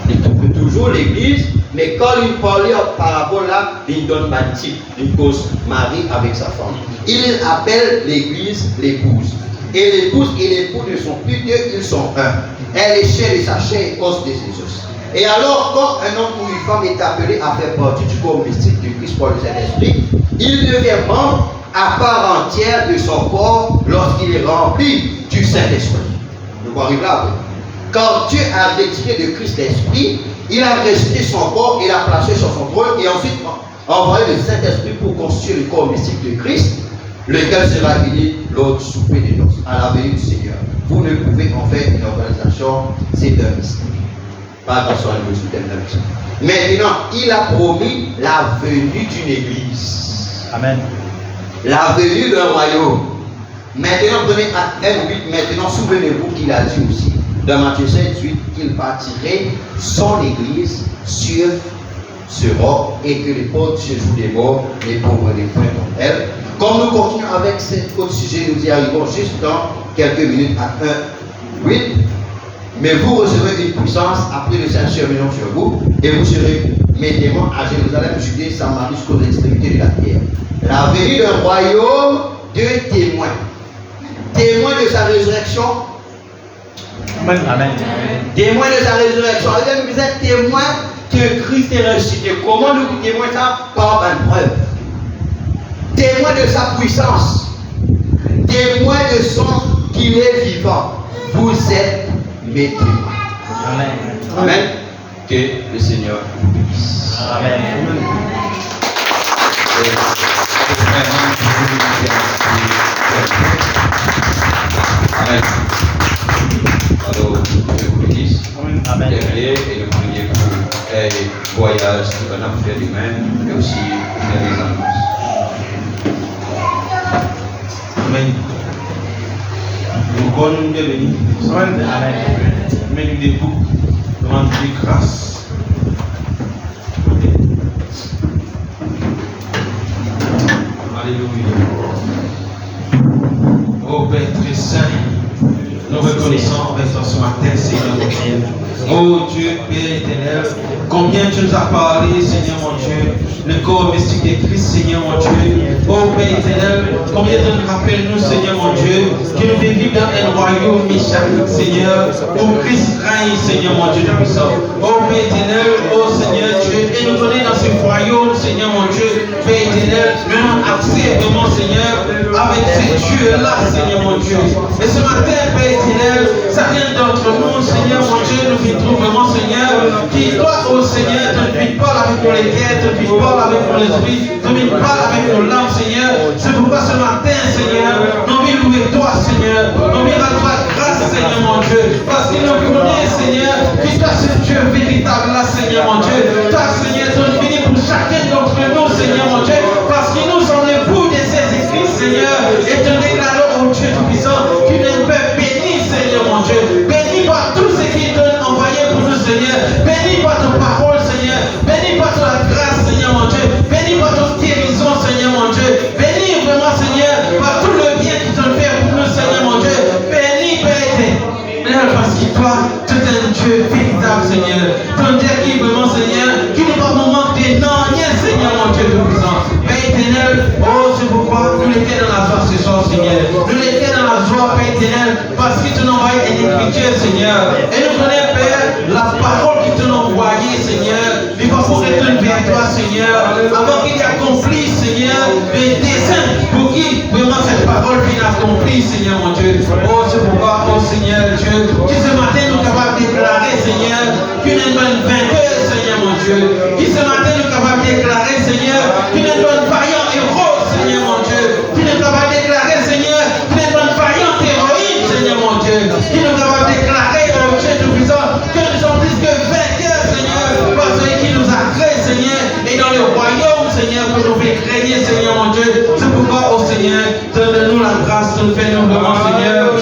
Il trouve toujours l'Église, mais quand il parlait en parabole là, il donne un type, une cause mari avec sa femme. Il appelle l'Église l'épouse. Et l'épouse et l'époux ne sont plus deux, ils sont un. Elle est chair de sa chair et os de ses os. Et alors, quand un homme ou une femme est appelé à faire partie du corps mystique de Christ par le Saint-Esprit, il devient membre à part entière de son corps lorsqu'il est rempli du Saint-Esprit. Nous allons arriver là après. Quand Dieu a retiré de Christ l'Esprit, il a resté son corps et l'a placé sur son trône et ensuite envoyé le Saint-Esprit pour constituer le corps mystique de Christ, lequel sera uni lors du souper de noces, à la venue du Seigneur. Vous ne pouvez en faire une organisation, c'est un mystère. Pas attention à le souter d'un mystère. Maintenant, il a promis la venue d'une église. Amen. La venue d'un royaume. Maintenant, prenez Acte 1:8. Maintenant, souvenez-vous qu'il a dit aussi, dans Matthieu 7:8, qu'il bâtirait son église sur ce roc et que les portes du séjour des morts ne pourraient point contre elle. Comme nous continuons avec cet autre sujet, nous y arrivons juste dans quelques minutes à 1:8. Mais vous recevrez une puissance après le Saint-Esprit venant sur vous, et vous serez mes témoins à Jérusalem, Judée, Samarie, jusqu'aux extrémités de la terre. La venue d'un royaume de témoins. Témoins de sa résurrection. Amen. Amen. Témoins de sa résurrection. Vous êtes témoins que Christ est ressuscité. Comment nous témoignons ça? Par une preuve. Témoins de sa puissance. Témoins de son qu'il est vivant. Vous êtes mes témoins. Amen. Amen. Que le Seigneur vous bénisse. Amen. Amen. Alors, je vous bénisse. Amen. Amen. Et le prier pour voyage qu'on a fait demain et aussi faire les annonces. Amen. Nous connaissons Dieu béni. Amen. Mais nous debout, demandons grâce. Alléluia. Oh Père très saint, nous reconnaissons avec toi ce matin, Seigneur mon Dieu. Oh Dieu, Père éternel, combien tu nous as parlé, Seigneur mon Dieu, le corps mystique de Christ, Seigneur mon Dieu. Oh Père éternel, combien tu nous rappelles, nous, Seigneur mon Dieu, que nous vivons dans un royaume méchant, Seigneur, où Christ règne, Seigneur mon Dieu, de puissant. Oh Père éternel, oh Seigneur Dieu, et nous connaissons dans ce royaume, Seigneur mon Dieu, Père éternel, nous avons accès vraiment, Seigneur, avec ce Dieu-là, Seigneur mon Dieu. Et ce matin, Père éternel, ça vient d'entre nous, Seigneur mon Dieu, nous vivons vraiment, Seigneur, qui toi, oh Seigneur, tu ne parles avec nos cœurs, tu ne parles avec nos esprits, tu ne parles avec nos langues, Seigneur. C'est pourquoi ce matin, Seigneur, nous voulons louer toi, Seigneur. Nous voulons rendre toi grâce, Seigneur mon Dieu. Parce que nous connaissons, Seigneur, que toi, c'est Dieu véritable là, Seigneur mon Dieu. Toi, Seigneur, tu es venu pour chacun d'entre nous, Seigneur mon Dieu. Parce que nous sommes les bouts de ces écrits, Seigneur. Et te déclarons, oh Dieu tout-puissant, que nous sommes bénis, Seigneur mon Dieu. Bénis par tout ce qui est envoyé pour nous, Seigneur. Bénis par ta parole, Seigneur. Bénis par ta grâce, Seigneur mon Dieu. Bénis par ta guérison, Seigneur mon Dieu. Bénis vraiment, Seigneur, par tout le bien que tu fais pour nous, Seigneur mon Dieu. Bénis, Père éternel, parce que toi, tu es un Dieu véritable, Seigneur. Ton Dieu qui vraiment, Seigneur, qui n'est pas mon manque de non, rien, Seigneur mon Dieu tout-puissant. Père éternel, oh, c'est pourquoi nous l'étions dans la joie ce soir, Seigneur. Nous l'étions dans la joie, Père éternel, parce que tu nous envoies une écriture, Seigneur. Et nous connaissons, Père, la parole que tu nous envoyée, Seigneur. Il va pour retourner vers toi, Seigneur, avant qu'il accomplisse, Seigneur, les desseins pour qui vraiment cette parole vienne accomplie, Seigneur mon Dieu. Oh, c'est pourquoi, oh Seigneur Dieu, que ce matin nous sommes capables de déclarer, Seigneur, qu'une est bonne vainqueur, Seigneur mon Dieu. Que ce matin nous sommes capables de déclarer, Seigneur, qu'une est bonne vaillant héros, Seigneur mon Dieu. Qui nous sommes capables de déclarer, Seigneur, qu'une est bonne vaillante héroïne, Seigneur mon Dieu. Qui nous sommes capables de déclarer, oh Dieu tout-puissant, que nous sommes plus que vainqueurs, Seigneur, par celui qui nous a créés, Seigneur, et dans le royaume, Seigneur, que nous fait régner, Seigneur mon Dieu. C'est pourquoi, oh Seigneur, donne-nous la grâce de nous faire nous vraiment, Seigneur,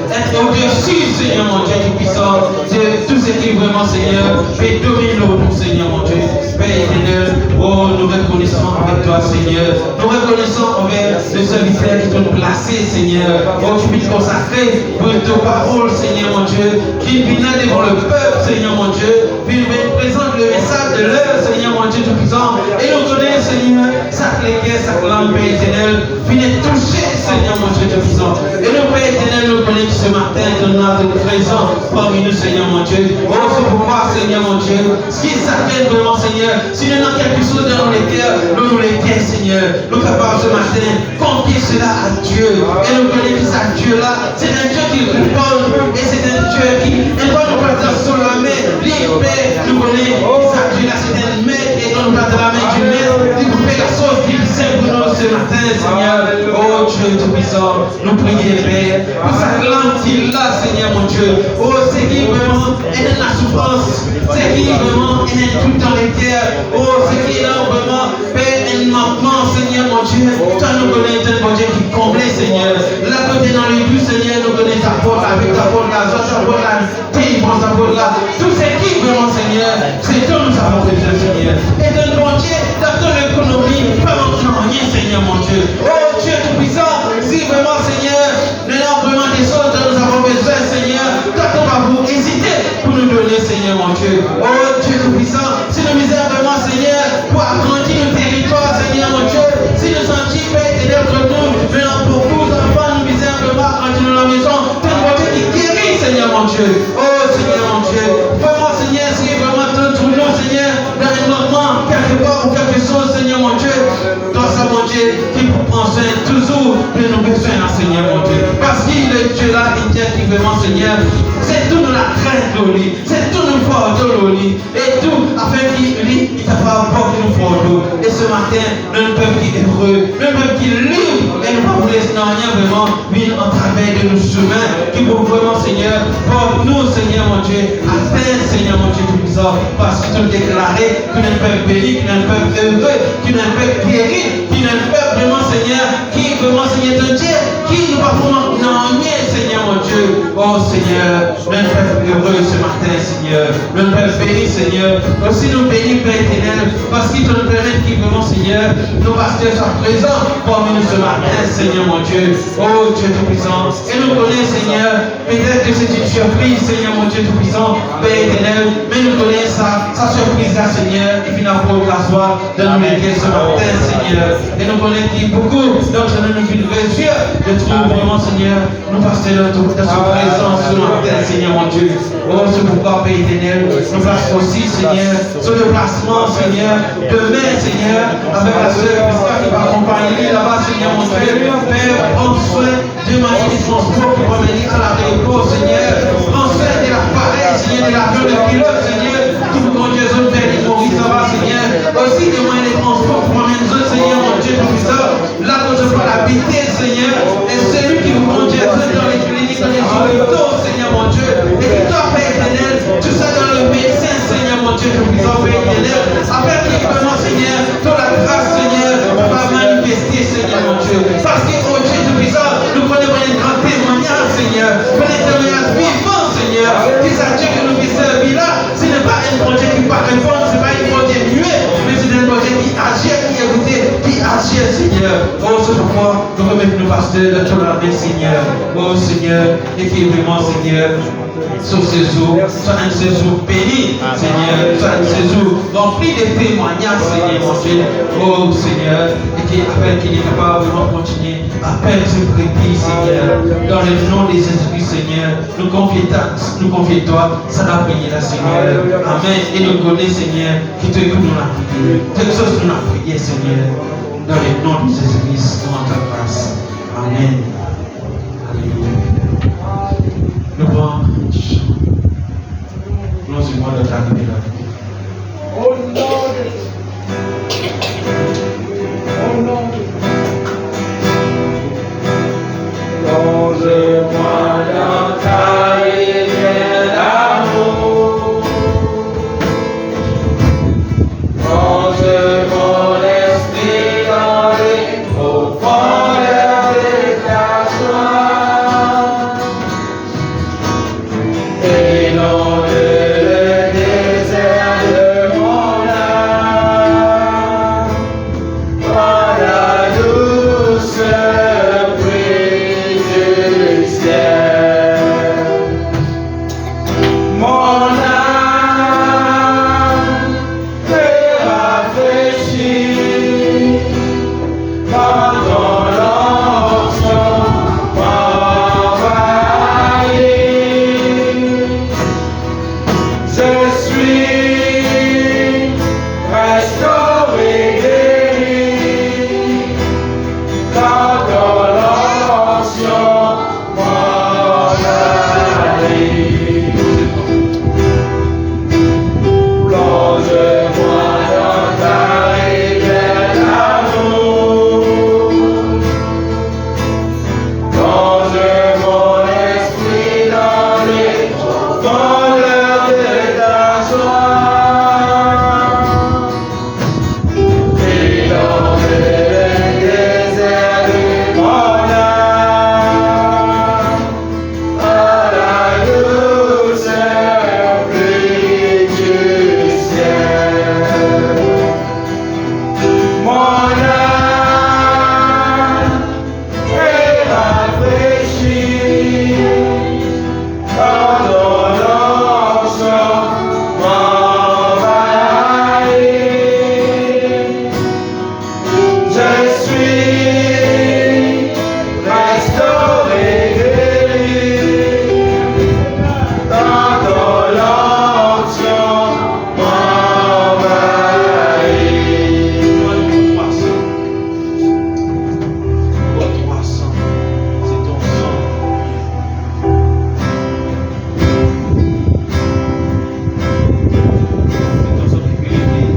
être au-dessus, Seigneur mon Dieu tout-puissant, de tout ce qui vraiment, Seigneur, fait dominer nous, Seigneur mon Dieu. Père éternel, oh, nous reconnaissons avec toi, Seigneur. Nous reconnaissons envers le serviteur qui t'ont placé, Seigneur. Oh, tu puisses consacrer pour ta parole, Seigneur mon Dieu, qui vient devant le peuple, Seigneur mon Dieu, puis nous présente le message de l'heure, Seigneur mon Dieu tout-puissant. Et nous connaissons, Seigneur, chaque légué, chaque langue, Père éternel, viens toucher, Seigneur mon Dieu tout-puissant. Et nous, Père éternel, nous connaissons ce matin de notre présence parmi nous, Seigneur mon Dieu. Oh, c'est pourquoi, Seigneur mon Dieu, ce qui s'appelle vraiment, Seigneur, si nous avons quelque chose dans les cœurs, nous les pieds, Seigneur. Nous capables ce matin, confier cela à Dieu. Et nous connaissons que ce Dieu-là, c'est un Dieu qui répond. Et c'est un Dieu qui, et quand nous partons sur la main, libre, nous connaissons que ce Dieu-là, c'est un maître. Et quand nous partons la main du maître, il nous fait la chose qui est simple pour nous ce matin, Seigneur. Oh Dieu tout-puissant, nous prions, Père, pour sa langue qu'il a, Seigneur mon Dieu. Oh, c'est qui vraiment est dans la souffrance, c'est qui vraiment est tout dans les cœurs. Oh, c'est qui là vraiment fait un manquement, Seigneur mon Dieu. Toi, nous connaissons mon Dieu qui comblait, Seigneur. Là, côté dans les buts, Seigneur, nous connaissons ta porte avec ta porte là, ta porte là, délivrance, ta porte là. Tout ce qui vraiment, Seigneur, c'est toi nous avons besoin, Seigneur. Et de mon Dieu, dans ton économie, pas manquer rien, Seigneur mon Dieu. Oh, Dieu tout-puissant, si vraiment, Seigneur, nous avons vraiment des choses dont nous avons besoin, Seigneur, toi, on va vous hésiter pour nous donner, Seigneur mon Dieu. Oh, Dieu tout-puissant, si nous misons vraiment, Seigneur, pour agrandir nos territoires, Seigneur mon Dieu, si nous sentons Père éternel entre nous, mais pour beaucoup d'enfants, nous misons vraiment agrandir la maison, tu es mon Dieu qui guérit, Seigneur mon Dieu. Oh, Seigneur mon Dieu, vraiment, Seigneur, si vraiment entre nous, Seigneur, dans un moment, quelque part ou quelque chose, Seigneur mon Dieu, toi, ça, mon Dieu, qui prend soin toujours de nos besoins, Seigneur mon Dieu. Parce qu'il est Dieu là, il dit qui vraiment, Seigneur, c'est tout nous la crainte de lui, c'est tout nous fort de lui, et tout afin qu'il t'a pas apporté nous fort d'eau. Et ce matin, nous peuple qui est heureux, nous peuple qui est libre, et nous ne voulons laisser rien vraiment venir en travers de nos chemins, qui vont vraiment, Seigneur, pour nous, Seigneur mon Dieu, atteindre, Seigneur mon Dieu tout-puissant, parce que tu nous déclaré que nous ne peuple béni, que nous ne peuple heureux, que nous ne peuple guéri, que nous ne peuple vraiment, Seigneur, qui vraiment, Seigneur, te dire, qui nous va vraiment rien, Seigneur mon Dieu. Oh Seigneur, nous ne peuple heureux ce matin, Seigneur, nous ne peuple béni, Seigneur, aussi nous bénis, Père éternel, parce qu'il te nous permet qui vraiment, Seigneur, nos pasteurs soient présents parmi nous ce matin, Seigneur mon Dieu. Oh Dieu tout-puissant, et nous connaissons, Seigneur, peut-être que c'est une surprise, Seigneur mon Dieu tout-puissant, Père éternel, mais nous connaissons sa surprise là, Seigneur, et finalement pour la joie de nous aider ce matin, Seigneur. Et nous connaissons qu'il y a beaucoup d'entre nous qui nous réussir de trouver vraiment, Seigneur, nous pasteurs dans sa présence ce matin, Seigneur mon Dieu. Oh, ce pourquoi, Père éternel, nous plaçons aussi, Seigneur, ce déplacement, Seigneur, demain, Seigneur, avec la sœur Christa qui va accompagner là-bas, Seigneur mon Dieu. Père, prends soin de manière de transport pour amener à l'aéroport, Seigneur. Prends soin de l'appareil, Seigneur, de l'avion de pilote, Seigneur, qui vous conduise zone vers les Maurice là-bas, Seigneur. Aussi des moyens de transport pour amener les autres, Seigneur, mon Dieu, tout ça. Là, nous devons l'habiter, Seigneur. Et celui qui vous conduise dans les cliniques, dans les hôpitaux, Seigneur, mon Dieu. Et qui toi, Père éternel, tout ça dans le médecin, Seigneur, mon Dieu, tout puissant, Père éternel. Afin qu'il vraiment, Seigneur, toute la grâce, Seigneur, va manifester, Seigneur, mon Dieu. Parce que, oh Dieu, tout puissant, nous connaissons un grand témoignage, Seigneur. Un témoignage vivant, Seigneur. Qui s'est Dieu que nous qui servi là, ce n'est pas un projet qui va répondre, ce n'est pas un projet muet, mais c'est un projet qui agit, qui écoute, qui agit, Seigneur. Oh, ce pourquoi nous remettons nos pasteurs de tout la main, Seigneur. Oh, Seigneur, et qui est vraiment, Seigneur, sur ces jours, soit un séjour béni, Seigneur, soit un séjour rempli de témoignages, Seigneur, mon Dieu. Oh, Seigneur, et qui appelle qu'il est capable de continuer à perdre ce brebis, Seigneur. Dans le nom de Jésus-Christ, Seigneur, nous confions toi, ça l'a prié là, Seigneur. Amen. Et nous connaissons, Seigneur, qui te écoute nous la prière. Quelque chose nous la prière, Seigneur. Dans le nom de Jésus-Christ, nous en ta grâce. Amen. Alléluia. Nous allons nous du monde de l'arrivée là. Oh Lord. Oh Lord. Plonge-moi dans ta rivière d'amour. Plonge mon esprit dans les profondeurs de ta joie. Et non le désert de mon âme. Par la douceur bruit du ciel. Mon âme est rafraîchie par ton onction m'envahit. Je suis restauré, guéri, quand ton onction m'envahit. Plonge-moi dans ta rivière d'amour. Plonge mon esprit dans les profondeurs de ta joie. Et dans le désert de mon âme, à la douceur pluie du ciel. Mon âme est rafraîchie par ton onction m'envahit. Je suis restauré, guéri, quand ton onction m'envahit. C'est ton sang. C'est ton sang qui purifie.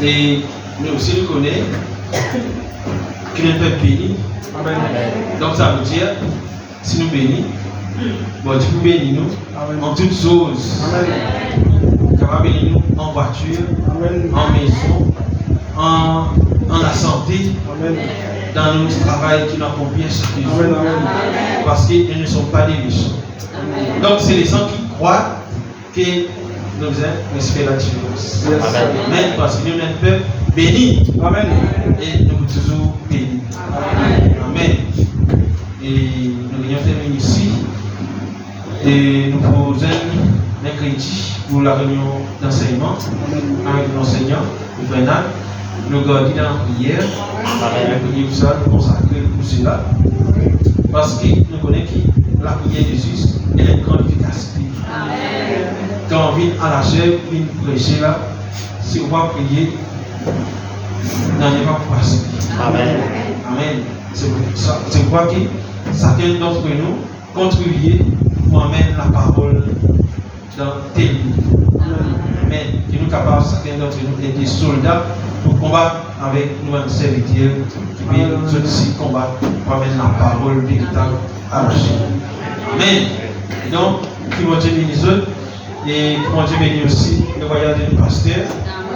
Et nous aussi nous connaissons qu'il est un peuple béni. Amen. Donc ça veut dire, si nous bénissons, bon Dieu peut bénir nous en toutes choses. Amen. Capable de bénir nous en voiture, Amen. en maison, en la santé, Amen. dans notre travail qui nous accomplit chaque jour. Amen. Amen. Parce qu'ils ne sont pas des méchants. Donc c'est les gens qui croient que nous faisons la différence. Yes. Amen. Parce que nous sommes un peuple béni. Amen. Et nous sommes toujours bénis. Amen. Et nous venons terminer ici. Et nous proposons mercredi pour la réunion d'enseignement avec l'enseignant, le Bernard. Nous gardons dans la prière. La prière pour ça, nous consacrer pour cela. Parce que nous connaissons que la prière de Jésus est une grande efficacité. Quand on vient à la chair, on vient prêcher là, si on va prier, n'en est pas passé. Amen. Amen. C'est pourquoi que chacun d'entre nous contribue pour amener la parole dans tel lieu. Amen. Que nous capables, chacun d'entre nous, d'être des soldats pour combattre avec nous-mêmes serviteurs qui peuvent aussi combattre pour amener la parole véritable à la chair. Amen. Et donc, qui vont Dieu bénir les autres et qui vont Dieu bénir aussi le voyage du pasteur.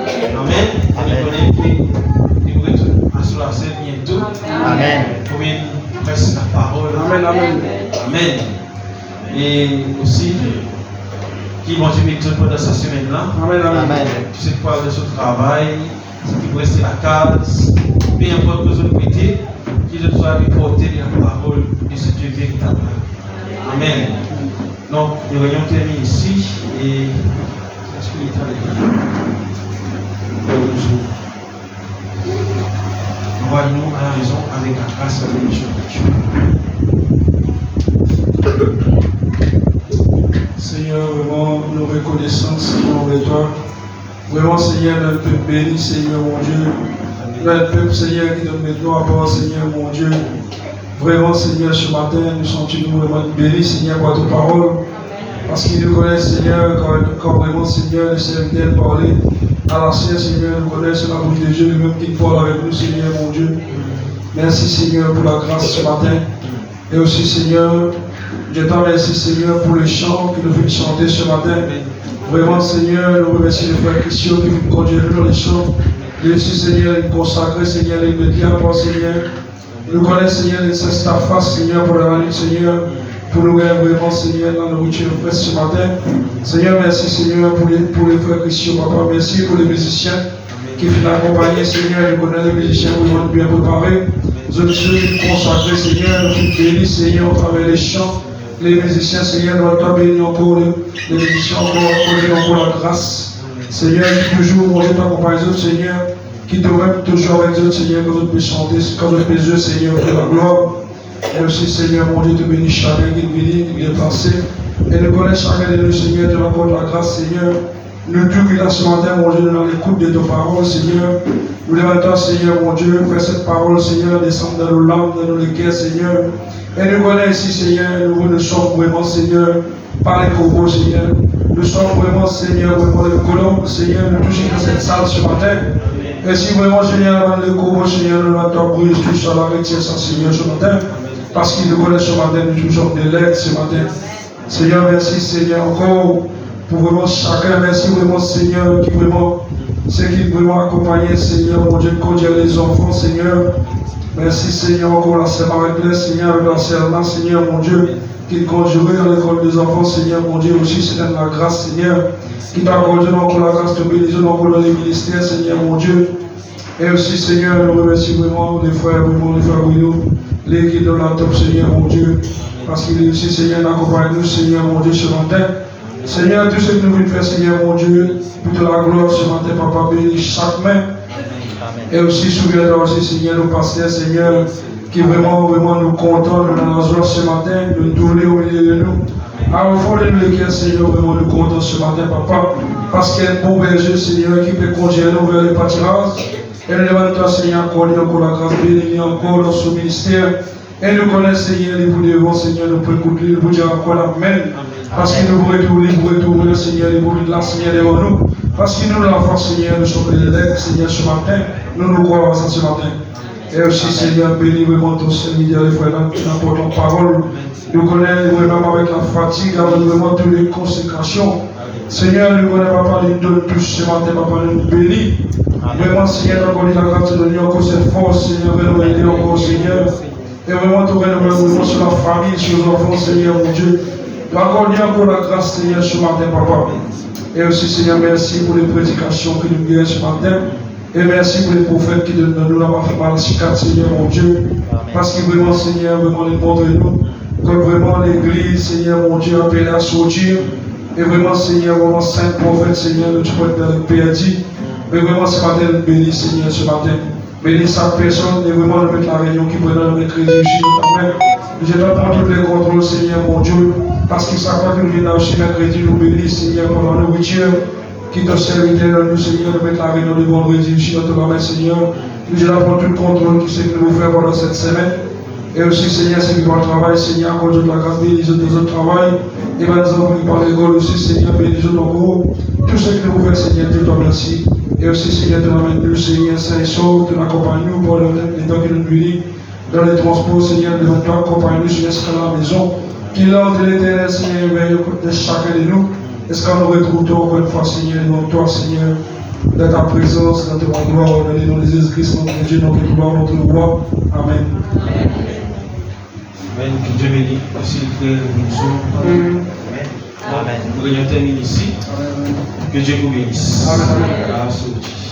Amen. Et nous connaissons que nous retournons à sur la scène bientôt. Amen. Pour une presse la parole. Amen. Amen. Amen. Et aussi, qui vont Dieu bénir pendant cette semaine-là. Amen. Amen. Tu sais quoi de ce travail, ce qui peut rester la case, peu importe que vous autres prêtez, qu'ils soient les porteurs de la parole de ce Dieu véritable. Amen. Donc, nous allons terminer ici et est-ce qu'il est avec nous? Envoyez-nous à la maison avec la grâce et la bénédiction de Dieu. Seigneur, vraiment, nous reconnaissons, Seigneur, envers toi. Vraiment, Seigneur, notre peuple béni, Seigneur, mon Dieu. Notre peuple, Seigneur, qui donne maintenant à part, Seigneur, mon Dieu. Vraiment, Seigneur, ce matin, nous sentons-nous vraiment bénis, Seigneur, par ta parole. Parce qu'ils nous connaissent, Seigneur, quand vraiment, Seigneur, le serviteur parlait à la sienne, Seigneur, nous connaissons la bouche de Dieu, lui-même qui parle avec nous, Seigneur, mon Dieu. Merci, Seigneur, pour la grâce ce matin. Et aussi, Seigneur, je t'en remercie, Seigneur, pour le chant que nous venons chanter ce matin. Vraiment, Seigneur, nous remercions les frères Christian qui viennent conduire dans les chants. Et aussi, Seigneur, nous consacrer, Seigneur, les médias, Seigneur. Nous connaissons, Seigneur, les ta face, Seigneur, pour la nuit, Seigneur. Pour nous gagner vraiment, Seigneur, dans la nourriture fraîche ce matin. Seigneur, merci, Seigneur, pour les frères Christian, Papa. Merci pour les musiciens qui viennent accompagner, Seigneur. Nous connaissons les musiciens vraiment bien préparés. Nous nous consacrer, Seigneur, nous bénis, Seigneur, au travers des chants. Les musiciens, Seigneur, nous t'as béni encore, les musiciens encore la grâce. Seigneur, qui toujours, mon Dieu, t'accompagne, Seigneur, qui te règne toujours avec eux, Seigneur, quand on peut chanter, quand on peut jouer, Seigneur, pour la gloire. Et aussi, Seigneur, mon Dieu, te bénis chacun qui est venu, qui est passé. Et nous connaissons chacun de nous, Seigneur, te accorde la grâce, Seigneur. Nous tous qui là ce matin, mon Dieu, dans l'écoute de ta parole, Seigneur. Nous levons, Seigneur, mon Dieu, fais cette parole, Seigneur, descendre dans nos langues, dans nos cœurs, Seigneur. Et nous connaissons ici, Seigneur, nous sommes vraiment, Seigneur, par les corbeaux, Seigneur. Nous sommes vraiment, Seigneur, vraiment les colombes, Seigneur, nous touchons dans cette salle ce matin. Et si vraiment, Seigneur, dans les corbeaux, Seigneur, nous entendons bruit, tout ça, la retire ça, Seigneur, ce matin. Parce qu'il nous connaît ce matin, nous touchons de l'aide ce matin. Seigneur, merci, Seigneur, encore pour vraiment chacun, merci vraiment, Seigneur, qui vraiment, c'est qui vraiment accompagné, Seigneur, mon Dieu, conduire les enfants, Seigneur. Merci, Seigneur, encore la sœur Marie-Claire, Seigneur, avec la sœur Anna, Seigneur, mon Dieu, qui conduit dans l'école des enfants, Seigneur, mon Dieu, aussi, Seigneur, la grâce, Seigneur, qui t'a conduit encore la grâce de bénédiction, encore dans les ministères, Seigneur, mon Dieu. Et aussi, Seigneur, nous remercions vraiment les frères Bruno, les qui donnent la top, Seigneur, mon Dieu, parce qu'il est aussi, Seigneur, accompagne nous, Seigneur, mon Dieu, ce matin. Seigneur, tout ce que nous voulons faire, Seigneur, mon Dieu, pour te la gloire ce matin, Papa, bénis chaque main. Et aussi, souviens-toi aussi, Seigneur, nos pasteurs, Seigneur, qui vraiment nous content de la joie ce matin, de nous tourner au milieu de nous. À au fond de nous, les cœurs, Seigneur, vraiment nous content ce matin, Papa, parce qu'il y a un bon berger, Seigneur, qui peut conduire nous vers les pâtirages. Et nous demandons, toi, Seigneur, encore la grâce, bénis encore dans ce ministère. Et nous connaissons, Seigneur, les bouts devant, Seigneur, nous pouvons écouter, nous pouvons dire encore l'Amen. Parce que nous pouvons retourner, Seigneur, les bouts de la Seigneur devant nous. Parce qu'il nous l'a fait, Seigneur, nous sommes élèves, Seigneur, ce matin. Nous nous croyons à ça ce matin. Et aussi, Seigneur, bénis vraiment ton Seigneur, les frères, qui n'apportent ton parole. Nous connaissons vraiment avec la fatigue, avec vraiment toutes les consécrations. Seigneur, nous connaissons, Papa, nous donne tous ce matin, Papa, nous bénis. Vraiment, Seigneur, nous connaissons la grâce de donner encore cette force, Seigneur, nous aider encore, Seigneur. Et vraiment, nous connaissons sur la famille, sur nos enfants, Seigneur, mon Dieu. Nous accordons encore la grâce, Seigneur, ce matin, Papa. Et aussi, Seigneur, merci pour les prédications que nous guérissons ce matin. Et merci pour les prophètes qui nous donnent la mathematique, Seigneur, mon Dieu. Parce que vraiment, Seigneur, vraiment, les montrez-nous. Comme vraiment l'Église, Seigneur, mon Dieu, appelé à sortir. Et vraiment, Seigneur, vraiment, saint prophète, Seigneur, nous te prêtons dans le perdit. Mais vraiment, ce matin, nous bénis, Seigneur, ce matin. Bénis chaque personne et vraiment, nous mettons la réunion qui prend dans le mercredi, Amen. Je t'apprends tous les contrôles, Seigneur, mon Dieu. Parce qu'il savent que nous venons aussi mercredi, nous bénis, Seigneur, pour la nourriture. Qui te serviteur, nous, Seigneur, de mettre la réunion de vendredi, je suis dans ta main, Seigneur. Nous, je t'apprends tout le contrôle qui sait que nous faire pendant cette semaine. Et aussi, Seigneur, c'est qui doit travailler, Seigneur, quand je te la grâce, bénis les autres travail. Et bien, nous avons pris par l'école aussi, Seigneur, bénis les autres en gros. Tout ce que nous faisons, Seigneur, Dieu te remercie. Et aussi, Seigneur, te l'amène nous, Seigneur, saint et sauf, te l'accompagne nous pour les temps qui nous bénit. Dans les transports, Seigneur, devant toi, accompagne-nous, Seigneur, jusqu'à la maison. Qu'il l'ordre de l'éternel, Seigneur, veille de chacun de nous. Est-ce qu'on nous retrouve toi encore une fois, Seigneur, devant toi, Seigneur, dans ta présence, dans ton gloire, dans les noms de Jésus-Christ, notre Dieu, notre gloire, notre roi. Amen. Amen. Que Dieu bénisse. Merci, frère Amen. Amen. Nous allons terminer ici. Que Dieu vous bénisse. Amen.